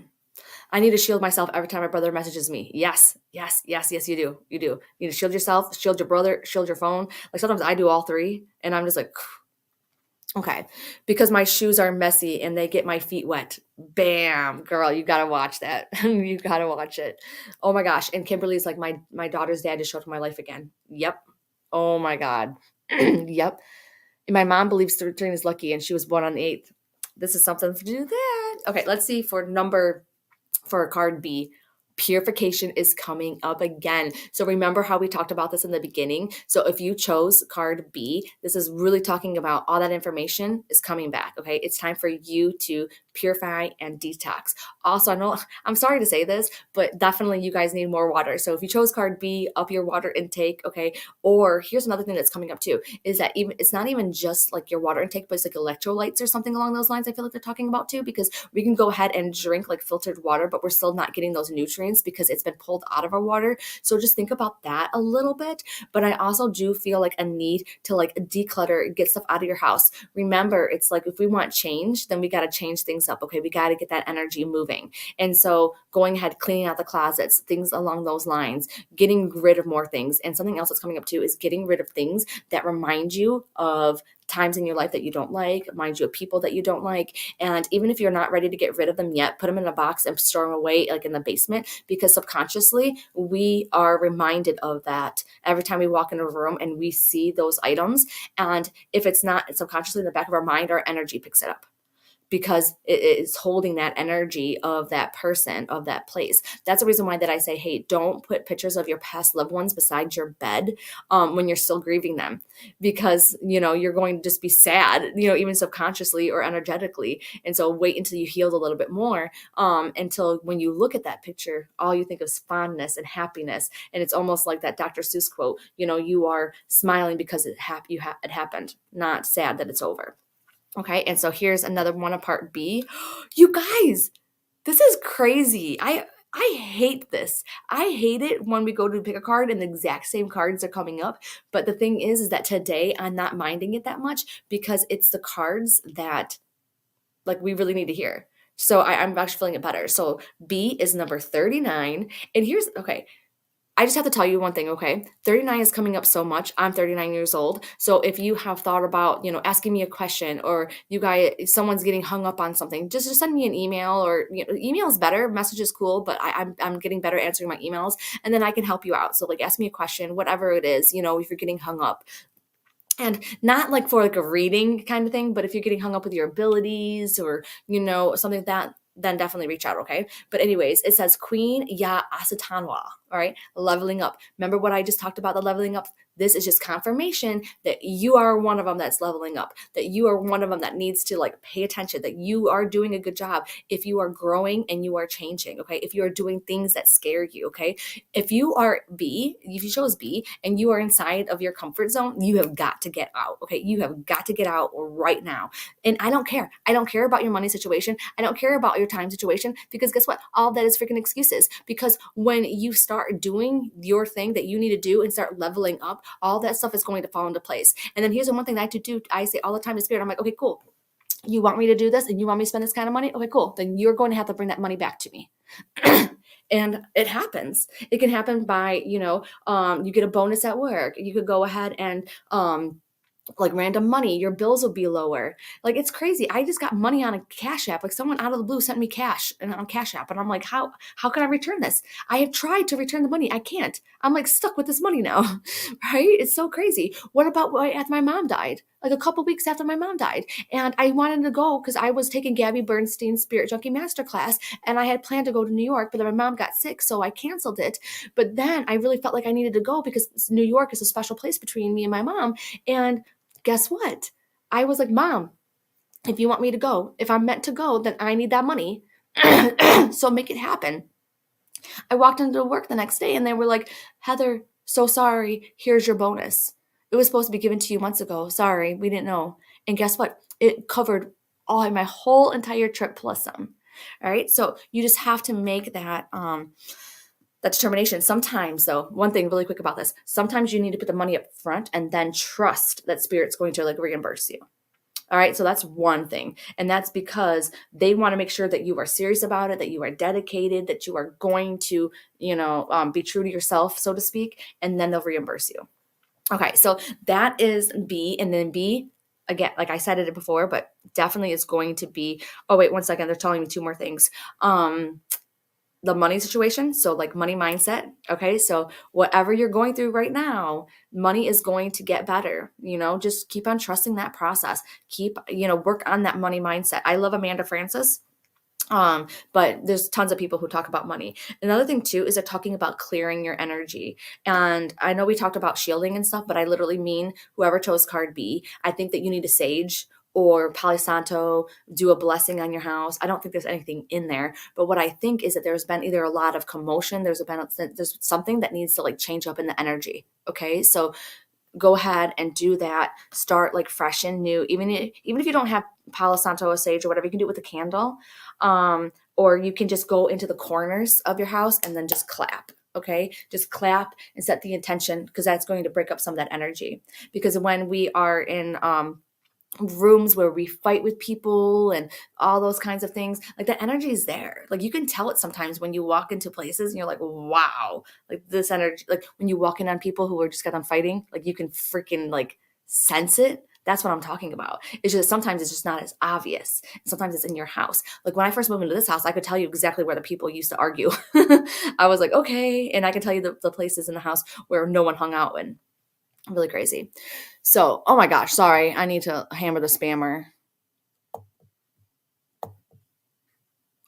I need to shield myself every time my brother messages me. Yes, yes, yes, yes, you do. You do. You need to shield yourself, shield your brother, shield your phone. Like sometimes I do all three and I'm just like, okay, because my shoes are messy and they get my feet wet. Bam, girl, you gotta watch that. You gotta watch it. Oh my gosh. And Kimberly's like, my daughter's dad just showed up in my life again. Yep. Oh my God. Yep. My mom believes 13 is lucky and she was born on the 8th. This is something to do that. Okay, let's see for card B. Purification is coming up again. So remember how we talked about this in the beginning? So if you chose card B, this is really talking about all that information is coming back. Okay. It's time for you to purify and detox. Also, I know I'm sorry to say this, but definitely you guys need more water. So if you chose card B, up your water intake. Okay. Or here's another thing that's coming up too, is that even it's not even just like your water intake, but it's like electrolytes or something along those lines. I feel like they're talking about too, because we can go ahead and drink like filtered water, but we're still not getting those nutrients because it's been pulled out of our water. So just think about that a little bit. But I also do feel like a need to like declutter, get stuff out of your house. Remember, it's like if we want change, then we got to change things up. Okay. We got to get that energy moving. And so going ahead, cleaning out the closets, things along those lines, getting rid of more things. And something else that's coming up too is getting rid of things that remind you of times in your life that you don't like, remind you of people that you don't like. And even if you're not ready to get rid of them yet, put them in a box and store them away like in the basement, because subconsciously we are reminded of that every time we walk into a room and we see those items. And if it's not subconsciously in the back of our mind, our energy picks it up, because it is holding that energy of that person, of that place. That's the reason why that I say, hey, don't put pictures of your past loved ones beside your bed when you're still grieving them, because, you're going to just be sad, even subconsciously or energetically. And so wait until you healed a little bit more, until when you look at that picture, all you think of is fondness and happiness. And it's almost like that Dr. Seuss quote, you are smiling because it happened, not sad that it's over. Okay, and so here's another one of part B. You guys, this is crazy. I hate this. I hate it when we go to pick a card and the exact same cards are coming up. But the thing is that today I'm not minding it that much, because it's the cards that like we really need to hear. So I'm actually feeling it better. So B is number 39. And okay, I just have to tell you one thing, okay? 39 is coming up so much. I'm 39 years old. So if you have thought about, asking me a question, or someone's getting hung up on something, just send me an email, or email is better. Message is cool, but I'm getting better answering my emails, and then I can help you out. So like ask me a question, whatever it is, if you're getting hung up. And not like for like a reading kind of thing, but if you're getting hung up with your abilities or, something like that, then definitely reach out, okay? But anyways, it says Queen Ya Asatanwa, all right? Leveling up. Remember what I just talked about, the leveling up? This is just confirmation that you are one of them that's leveling up, that you are one of them that needs to like pay attention, that you are doing a good job if you are growing and you are changing, okay? If you are doing things that scare you, okay? If you chose B and you are inside of your comfort zone, you have got to get out, okay? You have got to get out right now. And I don't care. I don't care about your money situation. I don't care about your time situation, because guess what? All of that is freaking excuses. Because when you start doing your thing that you need to do and start leveling up, all that stuff is going to fall into place. And then here's the one thing that I have to do. I say all the time to Spirit, I'm like, okay, cool. You want me to do this and you want me to spend this kind of money? Okay, cool. Then you're going to have to bring that money back to me. And it happens. It can happen by, you get a bonus at work. You could go ahead and, like random money, your bills will be lower. Like it's crazy. I just got money on a Cash App. Like someone out of the blue sent me cash and on Cash App, and I'm like, how can I return this? I have tried to return the money. I can't. I'm like stuck with this money now, right? It's so crazy. What about after my mom died? Like a couple weeks after my mom died, and I wanted to go because I was taking Gabby Bernstein's Spirit Junkie Masterclass, and I had planned to go to New York, but then my mom got sick, so I canceled it. But then I really felt like I needed to go because New York is a special place between me and my mom, and guess what? I was like, Mom, if you want me to go, if I'm meant to go, then I need that money. So make it happen. I walked into work the next day and they were like, Heather, so sorry. Here's your bonus. It was supposed to be given to you months ago. Sorry, we didn't know. And guess what? It covered my whole entire trip plus some. All right. So you just have to make that determination. Sometimes, though, one thing really quick about this, sometimes you need to put the money up front and then trust that Spirit's going to like reimburse you. All right. So that's one thing. And that's because they want to make sure that you are serious about it, that you are dedicated, that you are going to, be true to yourself, so to speak, and then they'll reimburse you. Okay. So that is B. And then B, again, like I said it before, but definitely is going to be, oh, wait, 1 second. They're telling me two more things. the money situation. So like money mindset. Okay. So whatever you're going through right now, money is going to get better. Just keep on trusting that process. Work on that money mindset. I love Amanda Francis. But there's tons of people who talk about money. Another thing too is they're talking about clearing your energy. And I know we talked about shielding and stuff, but I literally mean whoever chose card B. I think that you need a sage or Palo Santo, do a blessing on your house. I don't think there's anything in there, but what I think is that there's been either a lot of commotion, there's something that needs to like change up in the energy. Okay, so go ahead and do that. Start like fresh and new. Even if you don't have Palo Santo or sage or whatever, you can do it with a candle. Or you can just go into the corners of your house and then just clap. Okay, just clap and set the intention, because that's going to break up some of that energy. Because when we are in rooms where we fight with people and all those kinds of things, like the energy is there. Like you can tell it sometimes when you walk into places and you're like, wow, like this energy, like when you walk in on people who are just got on fighting, like you can freaking like sense it. That's what I'm talking about. It's just sometimes it's just not as obvious. Sometimes it's in your house. Like when I first moved into this house, I could tell you exactly where the people used to argue. I was like, okay. And I can tell you the places in the house where no one hung out in. Really crazy. So, oh my gosh, sorry. I need to hammer the spammer.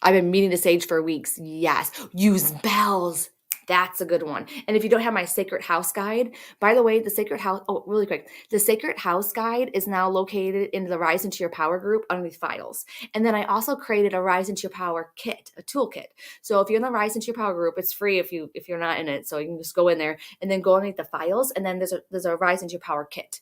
I've been meaning to sage for weeks. Yes. Use bells. That's a good one. And if you don't have my Sacred House Guide, by the way, the Sacred House, oh, really quick. The Sacred House Guide is now located in the Rise into Your Power group underneath files. And then I also created a Rise into Your Power kit, a toolkit. So if you're in the Rise into Your Power group, it's free if you're not in it. So you can just go in there and then go underneath the files. And then there's a Rise into Your Power kit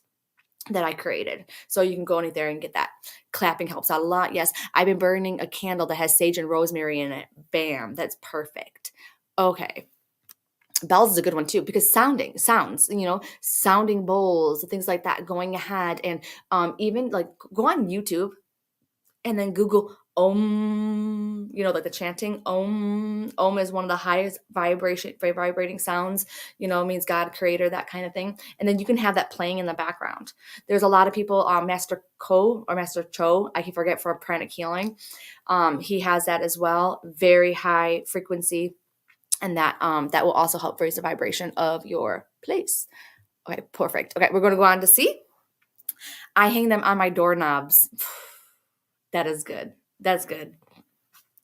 that I created. So you can go in there and get that. Clapping helps out a lot. Yes, I've been burning a candle that has sage and rosemary in it. Bam, that's perfect. Okay. Bells is a good one too, because sounds, sounding bowls, things like that, going ahead and even like go on YouTube and then Google Om, like the chanting Om. Om is one of the highest vibrating sounds, means God, creator, that kind of thing. And then you can have that playing in the background. There's a lot of people, Master Cho, I can forget, for pranic healing. He has that as well, very high frequency. And that will also help raise the vibration of your place. Okay, perfect. Okay, we're going to go on to C. I hang them on my doorknobs. That is good. That's good.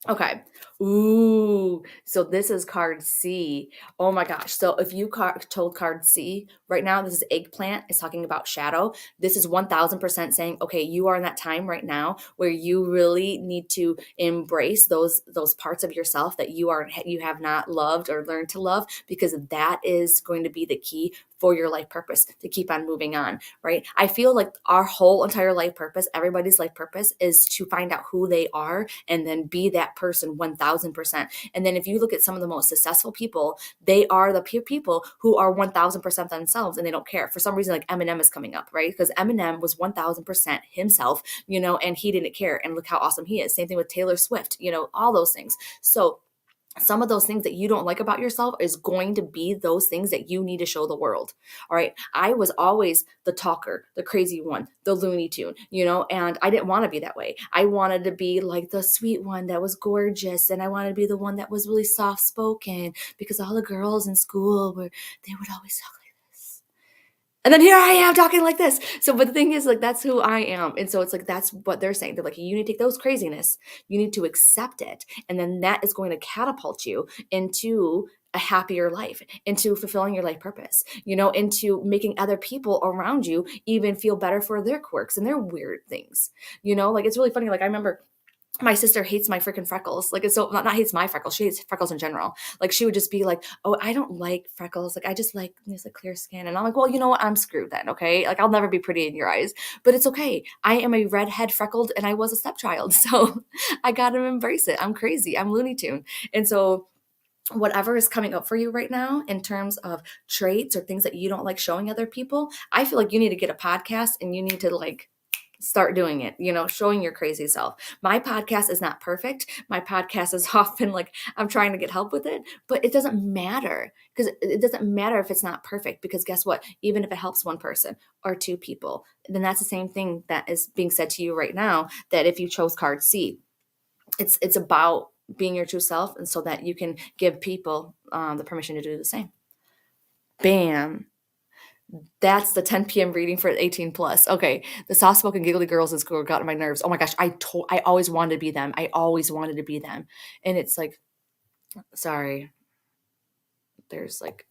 Okay. Ooh. So this is card C. Oh my gosh. So if you told card C right now, this is eggplant. It's talking about shadow. This is 1000% saying, okay, you are in that time right now where you really need to embrace those parts of yourself that you have not loved or learned to love, because that is going to be the key for your life purpose to keep on moving on, right? I feel like our whole entire life purpose, everybody's life purpose, is to find out who they are and then be that person 1000%. And then if you look at some of the most successful people, they are the people who are 1000% themselves and they don't care. For some reason, like Eminem is coming up, right? Because Eminem was 1000% himself, and he didn't care. And look how awesome he is. Same thing with Taylor Swift, all those things. So some of those things that you don't like about yourself is going to be those things that you need to show the world. All right. I was always the talker, the crazy one, the Looney Tune, and I didn't want to be that way. I wanted to be like the sweet one that was gorgeous. And I wanted to be the one that was really soft spoken, because all the girls in school they would always talk like this. And then here I am talking like this. So, but the thing is, like, that's who I am. And so it's like, that's what they're saying. They're like, you need to take those craziness, you need to accept it. And then that is going to catapult you into a happier life, into fulfilling your life purpose, into making other people around you even feel better for their quirks and their weird things. Like, it's really funny. Like, I remember my sister hates my freaking freckles. Like, it's so not hates my freckles. She hates freckles in general. Like, she would just be like, "Oh, I don't like freckles. Like, I just like like clear skin." And I'm like, "Well, you know what? I'm screwed then. Okay. Like, I'll never be pretty in your eyes, but it's okay. I am a redhead freckled, and I was a stepchild, so I gotta embrace it. I'm crazy. I'm Looney Tune." And so, whatever is coming up for you right now in terms of traits or things that you don't like showing other people, I feel like you need to get a podcast and you need to like start doing it, showing your crazy self. My podcast is not perfect. My podcast is often like I'm trying to get help with it, but it doesn't matter, because it doesn't matter if it's not perfect, because guess what? Even if it helps one person or two people, then that's the same thing that is being said to you right now, that if you chose card C, it's about being your true self, and so that you can give people the permission to do the same. Bam. That's the 10 p.m. reading for 18 plus. Okay, the soft-spoken giggly girls in school got on my nerves. Oh my gosh, I always wanted to be them. I always wanted to be them. And it's like, sorry, there's like,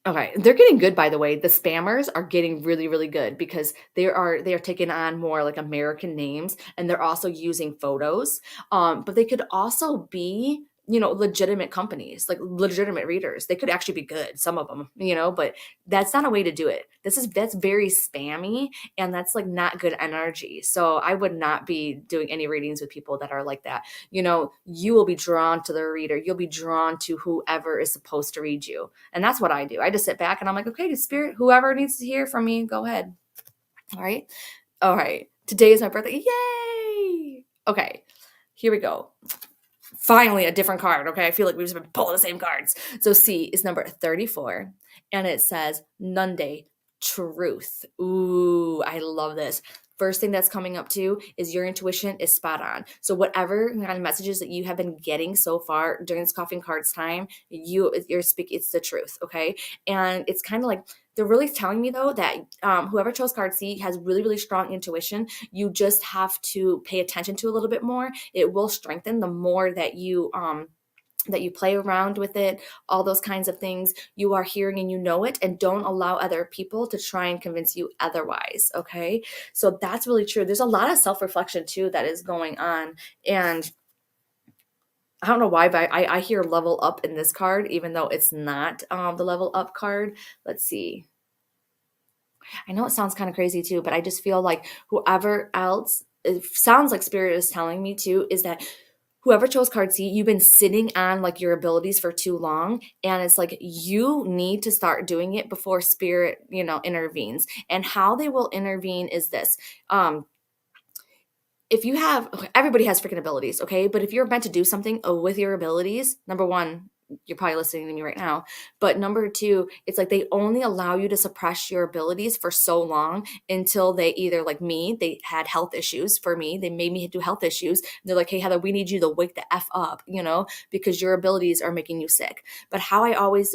okay, they're getting good, by the way. The spammers are getting really, really good because they are taking on more like American names, and they're also using photos. But they could also be, legitimate companies, like legitimate readers. They could actually be good, some of them, but that's not a way to do it. That's very spammy, and that's like not good energy. So I would not be doing any readings with people that are like that. You will be drawn to the reader. You'll be drawn to whoever is supposed to read you. And that's what I do. I just sit back and I'm like, okay, spirit, whoever needs to hear from me, go ahead. All right. All right. Today is my birthday. Yay. Okay. Here we go. Finally, a different card. Okay. I feel like we've just been pulling the same cards. So C is number 34, and it says Nunde, truth. Ooh, I love this. First thing that's coming up too is your intuition is spot on. So whatever kind of messages that you have been getting so far during this coffee and cards time, you're speaking, it's the truth. Okay. And it's kind of like, they're really telling me though that whoever chose card C has really, really strong intuition. You just have to pay attention to a little bit more. It will strengthen the more that you play around with it, all those kinds of things. You are hearing and you know it, and don't allow other people to try and convince you otherwise. Okay. So that's really true. There's a lot of self-reflection too that is going on. And I don't know why, but I hear level up in this card, even though it's not the level up card. Let's see. I know it sounds kind of crazy too, but I just feel like whoever else, it sounds like Spirit is telling me too, is that whoever chose card C, you've been sitting on like your abilities for too long. And it's like, you need to start doing it before Spirit, intervenes. And how they will intervene is this. If you have, everybody has freaking abilities, okay? But if you're meant to do something with your abilities, number one, you're probably listening to me right now. But number two, it's like they only allow you to suppress your abilities for so long until they either, like me, they had health issues. For me, they made me do health issues. They're like, hey, Heather, we need you to wake the F up, because your abilities are making you sick. But how I always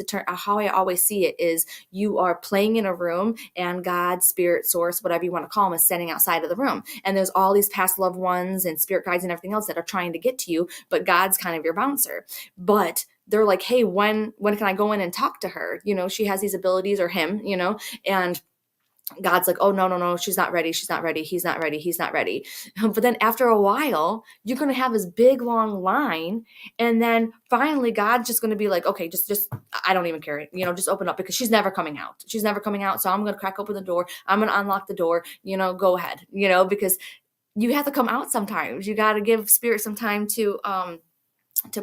see it is, you are playing in a room and God, spirit, source, whatever you want to call them, is standing outside of the room. And there's all these past loved ones and spirit guides and everything else that are trying to get to you, but God's kind of your bouncer. But they're like, hey, when can I go in and talk to her? She has these abilities, or him, and God's like, oh, no, she's not ready. She's not ready. He's not ready. He's not ready. But then after a while, you're going to have this big, long line. And then finally, God's just going to be like, okay, just, I don't even care. Just open up, because she's never coming out. She's never coming out. So I'm going to crack open the door. I'm going to unlock the door, go ahead, because you have to come out sometimes. You got to give Spirit some time to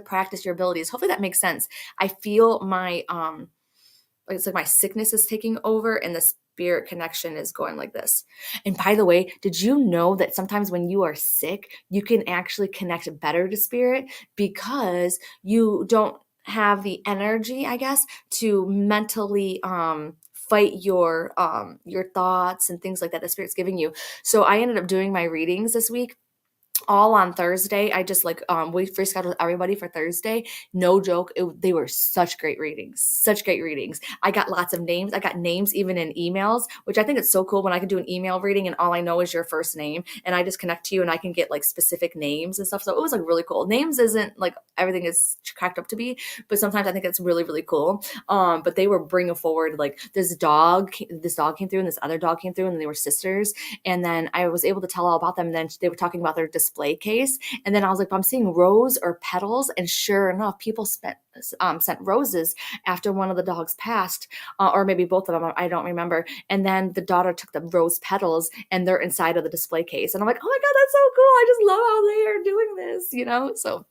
practice your abilities. Hopefully that makes sense. I feel my it's like my sickness is taking over, and the spirit connection is going like this. And by the way, did you know that sometimes when you are sick, you can actually connect better to spirit, because you don't have the energy, I guess, to mentally fight your thoughts and things like that the spirit's giving you. So I ended up doing my readings this week all on Thursday. I just we rescheduled everybody for Thursday. No joke. They were such great readings, I got lots of names. I got names even in emails, which I think it's so cool when I can do an email reading and all I know is your first name, and I just connect to you and I can get like specific names and stuff. So it was like really cool. Names isn't like everything is cracked up to be, but sometimes I think it's really, really cool. But they were bringing forward like this dog came through and this other dog came through, and they were sisters. And then I was able to tell all about them. And then they were talking about their display case. And then I was like, I'm seeing rose or petals. And sure enough, people sent roses after one of the dogs passed, or maybe both of them. I don't remember. And then the daughter took the rose petals and they're inside of the display case. And I'm like, oh my God, that's so cool. I just love how they are doing this, So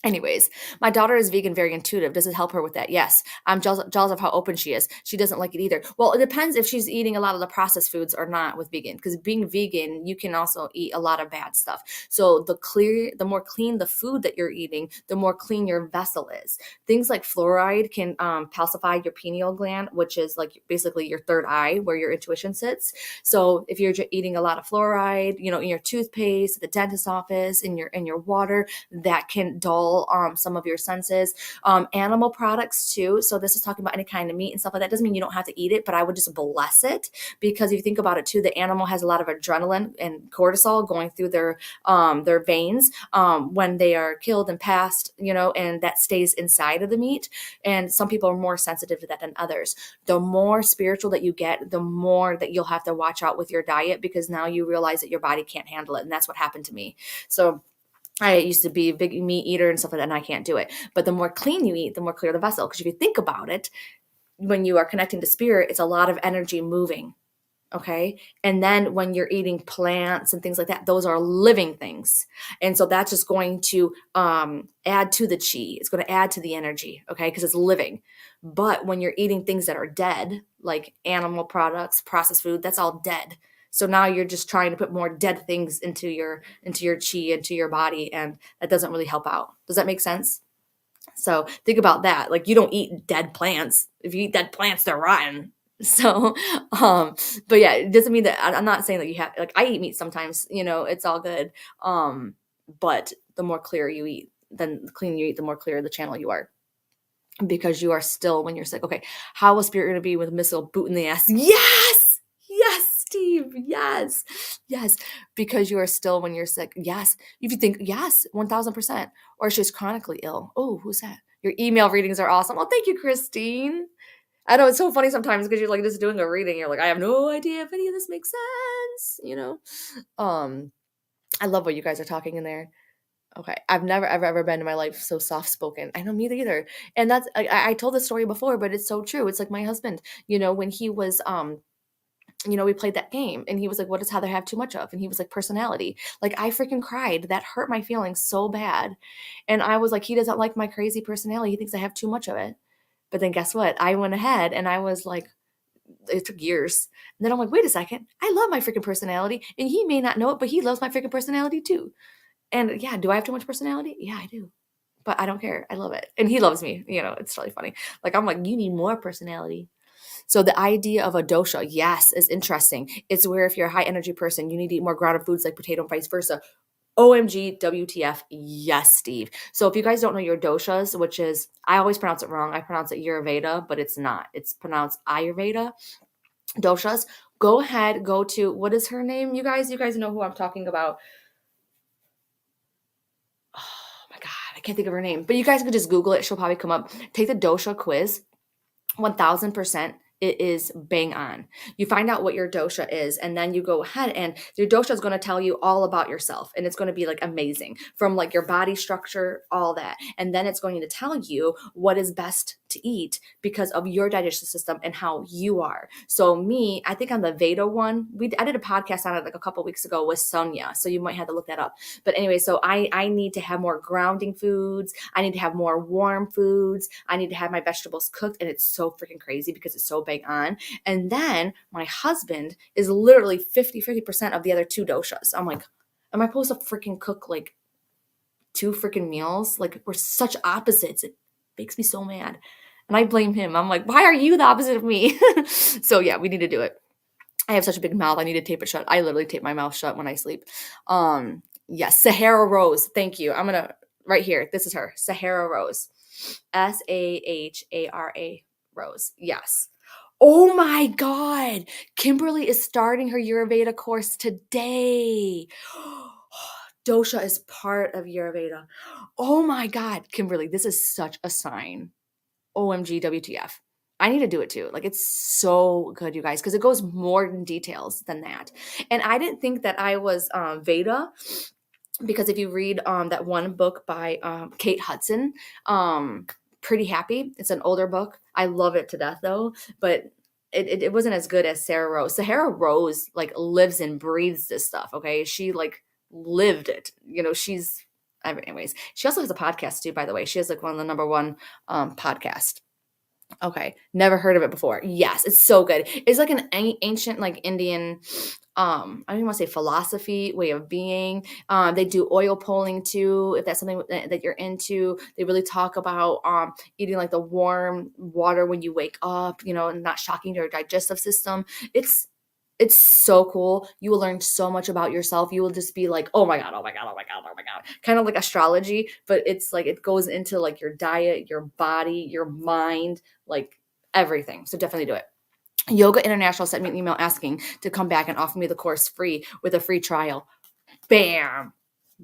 Anyways, my daughter is vegan, very intuitive. Does it help her with that? Yes. I'm jealous of how open she is. She doesn't like it either. Well, it depends if she's eating a lot of the processed foods or not with vegan. Because being vegan, you can also eat a lot of bad stuff. So the more clean the food that you're eating, the more clean your vessel is. Things like fluoride can calcify your pineal gland, which is like basically your third eye where your intuition sits. So if you're eating a lot of fluoride, in your toothpaste, the dentist's office, in your water, that can dull some of your senses. Animal products too. So this is talking about any kind of meat and stuff like that. Doesn't mean you don't have to eat it, but I would just bless it, because if you think about it too, the animal has a lot of adrenaline and cortisol going through their veins when they are killed and passed, and that stays inside of the meat. And some people are more sensitive to that than others. The more spiritual that you get, the more that you'll have to watch out with your diet, because now you realize that your body can't handle it. And that's what happened to me. So I used to be a big meat eater and stuff like that, and I can't do it. But the more clean you eat, the more clear the vessel. Because if you think about it, when you are connecting to spirit, it's a lot of energy moving. Okay. And then when you're eating plants and things like that, those are living things. And so that's just going to add to the chi. It's going to add to the energy. Okay. Because it's living. But when you're eating things that are dead, like animal products, processed food, that's all dead. So now you're just trying to put more dead things into your chi, into your body, and that doesn't really help out. Does that make sense? So think about that. Like, you don't eat dead plants. If you eat dead plants, they're rotten. So, but yeah, it doesn't mean that I'm not saying that you have, like, I eat meat sometimes, it's all good. But the more clear you eat, then the cleaner you eat, the more clear the channel you are. Because you are still, when you're sick, okay, how will spirit going to be with a missile boot in the ass? Yes! Yes, Steve. Yes. Yes. Because you are still when you're sick. Yes. If you think, yes, 1000%. Or she's chronically ill. Oh, who's that? Your email readings are awesome. Oh, thank you, Christine. I know it's so funny sometimes because you're like just doing a reading. You're like, I have no idea if any of this makes sense. I love what you guys are talking in there. Okay. I've never, ever, ever been in my life so soft spoken. I know, me either. And that's, I told this story before, but it's so true. It's like my husband, when he was, we played that game and he was like, what does Heather have too much of? And he was like, personality. Like, I freaking cried. That hurt my feelings so bad. And I was like, he doesn't like my crazy personality. He thinks I have too much of it. But then guess what? I went ahead and I was like, it took years. And then I'm like, wait a second. I love my freaking personality. And he may not know it, but he loves my freaking personality too. And yeah, do I have too much personality? Yeah, I do. But I don't care. I love it. And he loves me. It's really funny. Like, I'm like, you need more personality. So the idea of a dosha, yes, is interesting. It's where if you're a high energy person, you need to eat more grounded foods like potato and vice versa. OMG, WTF, yes, Steve. So if you guys don't know your doshas, which is, I always pronounce it wrong. I pronounce it Ayurveda, but it's not. It's pronounced Ayurveda. Doshas. Go ahead, go to, what is her name? You guys know who I'm talking about. Oh my God, I can't think of her name. But you guys can just Google it. She'll probably come up. Take the dosha quiz. 1000%. It is bang on. You find out what your dosha is, and then you go ahead and your dosha is going to tell you all about yourself, and it's going to be like amazing, from like your body structure, all that. And then it's going to tell you what is best to eat because of your digestive system and how you are. So me, I think on the Veda one, I did a podcast on it like a couple weeks ago with Sonia, so you might have to look that up. But anyway, so I need to have more grounding foods. I need to have more warm foods. I need to have my vegetables cooked, and it's so freaking crazy because it's so bang on. And then my husband is literally 50% of the other two doshas. I'm like, am I supposed to freaking cook like 2 freaking meals? Like, we're such opposites. It makes me so mad. And I blame him. I'm like, why are you the opposite of me? So yeah, we need to do it. I have such a big mouth. I need to tape it shut. I literally tape my mouth shut when I sleep. Yes, Sahara Rose. Thank you. I'm gonna, right here. This is her, Sahara Rose. Sahara Rose. Yes. Oh my God. Kimberly is starting her Ayurveda course today. Dosha is part of Ayurveda. Oh my God, Kimberly, this is such a sign. OMG, WTF. I need to do it too. Like, it's so good, you guys, because it goes more in details than that. And I didn't think that I was Veda, because if you read that one book by Kate Hudson, Pretty Happy, it's an older book. I love it to death though, but it wasn't as good as Sarah Rose. Sahara Rose like lives and breathes this stuff. Okay, she like lived it. She's Anyways, she also has a podcast too, by the way. She has like one of the number one podcast. Okay, never heard of it before. Yes, it's so good. It's like an ancient, like Indian, I don't even want to say philosophy, way of being. They do oil pulling too, if that's something that you're into. They really talk about eating like the warm water when you wake up, and not shocking your digestive system. It's it's so cool. You will learn so much about yourself. You will just be like, oh my God, oh my God, oh my God, oh my God. Kind of like astrology, but it's like it goes into like your diet, your body, your mind, like everything. So definitely do it. Yoga International sent me an email asking to come back and offer me the course free with a free trial. Bam.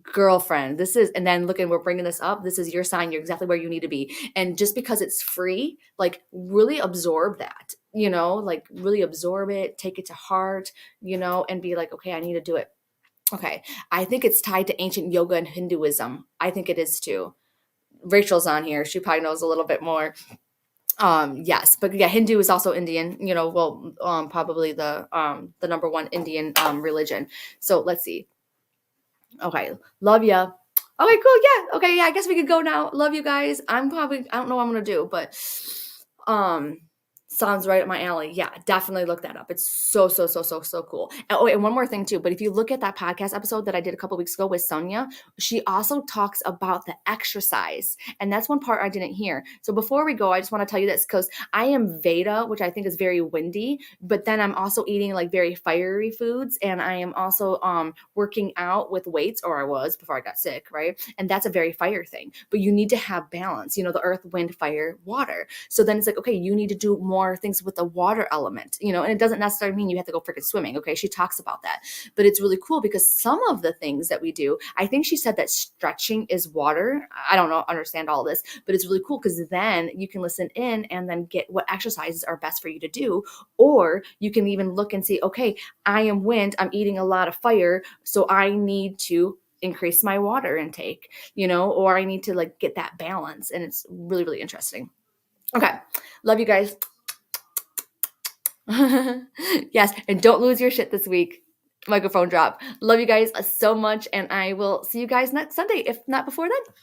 Girlfriend, this is, and then look, and we're bringing this up. This is your sign. You're exactly where you need to be. And just because it's free, like really absorb that, like really absorb it, take it to heart, and be like, okay, I need to do it. Okay. I think it's tied to ancient yoga and Hinduism. I think it is too. Rachel's on here. She probably knows a little bit more. Yes, but yeah, Hindu is also Indian, well, probably the number one Indian religion. So let's see. Okay. Love ya. Okay, cool. Yeah. Okay. Yeah. I guess we could go now. Love you guys. I don't know what I'm going to do, but, um, sounds right up my alley. Yeah. Definitely look that up. It's so, so, so, so, so cool. And one more thing too, but if you look at that podcast episode that I did a couple weeks ago with Sonia, she also talks about the exercise. And that's one part I didn't hear. So before we go, I just want to tell you this because I am Veda, which I think is very windy, but then I'm also eating like very fiery foods. And I am also, working out with weights, or I was before I got sick, right? And that's a very fire thing. But you need to have balance, the earth, wind, fire, water. So then it's like, okay, you need to do more things with the water element, and it doesn't necessarily mean you have to go freaking swimming. Okay. She talks about that, but it's really cool because some of the things that we do, I think she said that stretching is water. I don't know, understand all this, but it's really cool because then you can listen in and then get what exercises are best for you to do. Or you can even look and see, okay, I am wind, I'm eating a lot of fire, so I need to increase my water intake, or I need to like get that balance. And it's really, really interesting. Okay. Love you guys. Yes. And don't lose your shit this week. Microphone drop. Love you guys so much. And I will see you guys next Sunday, if not before then.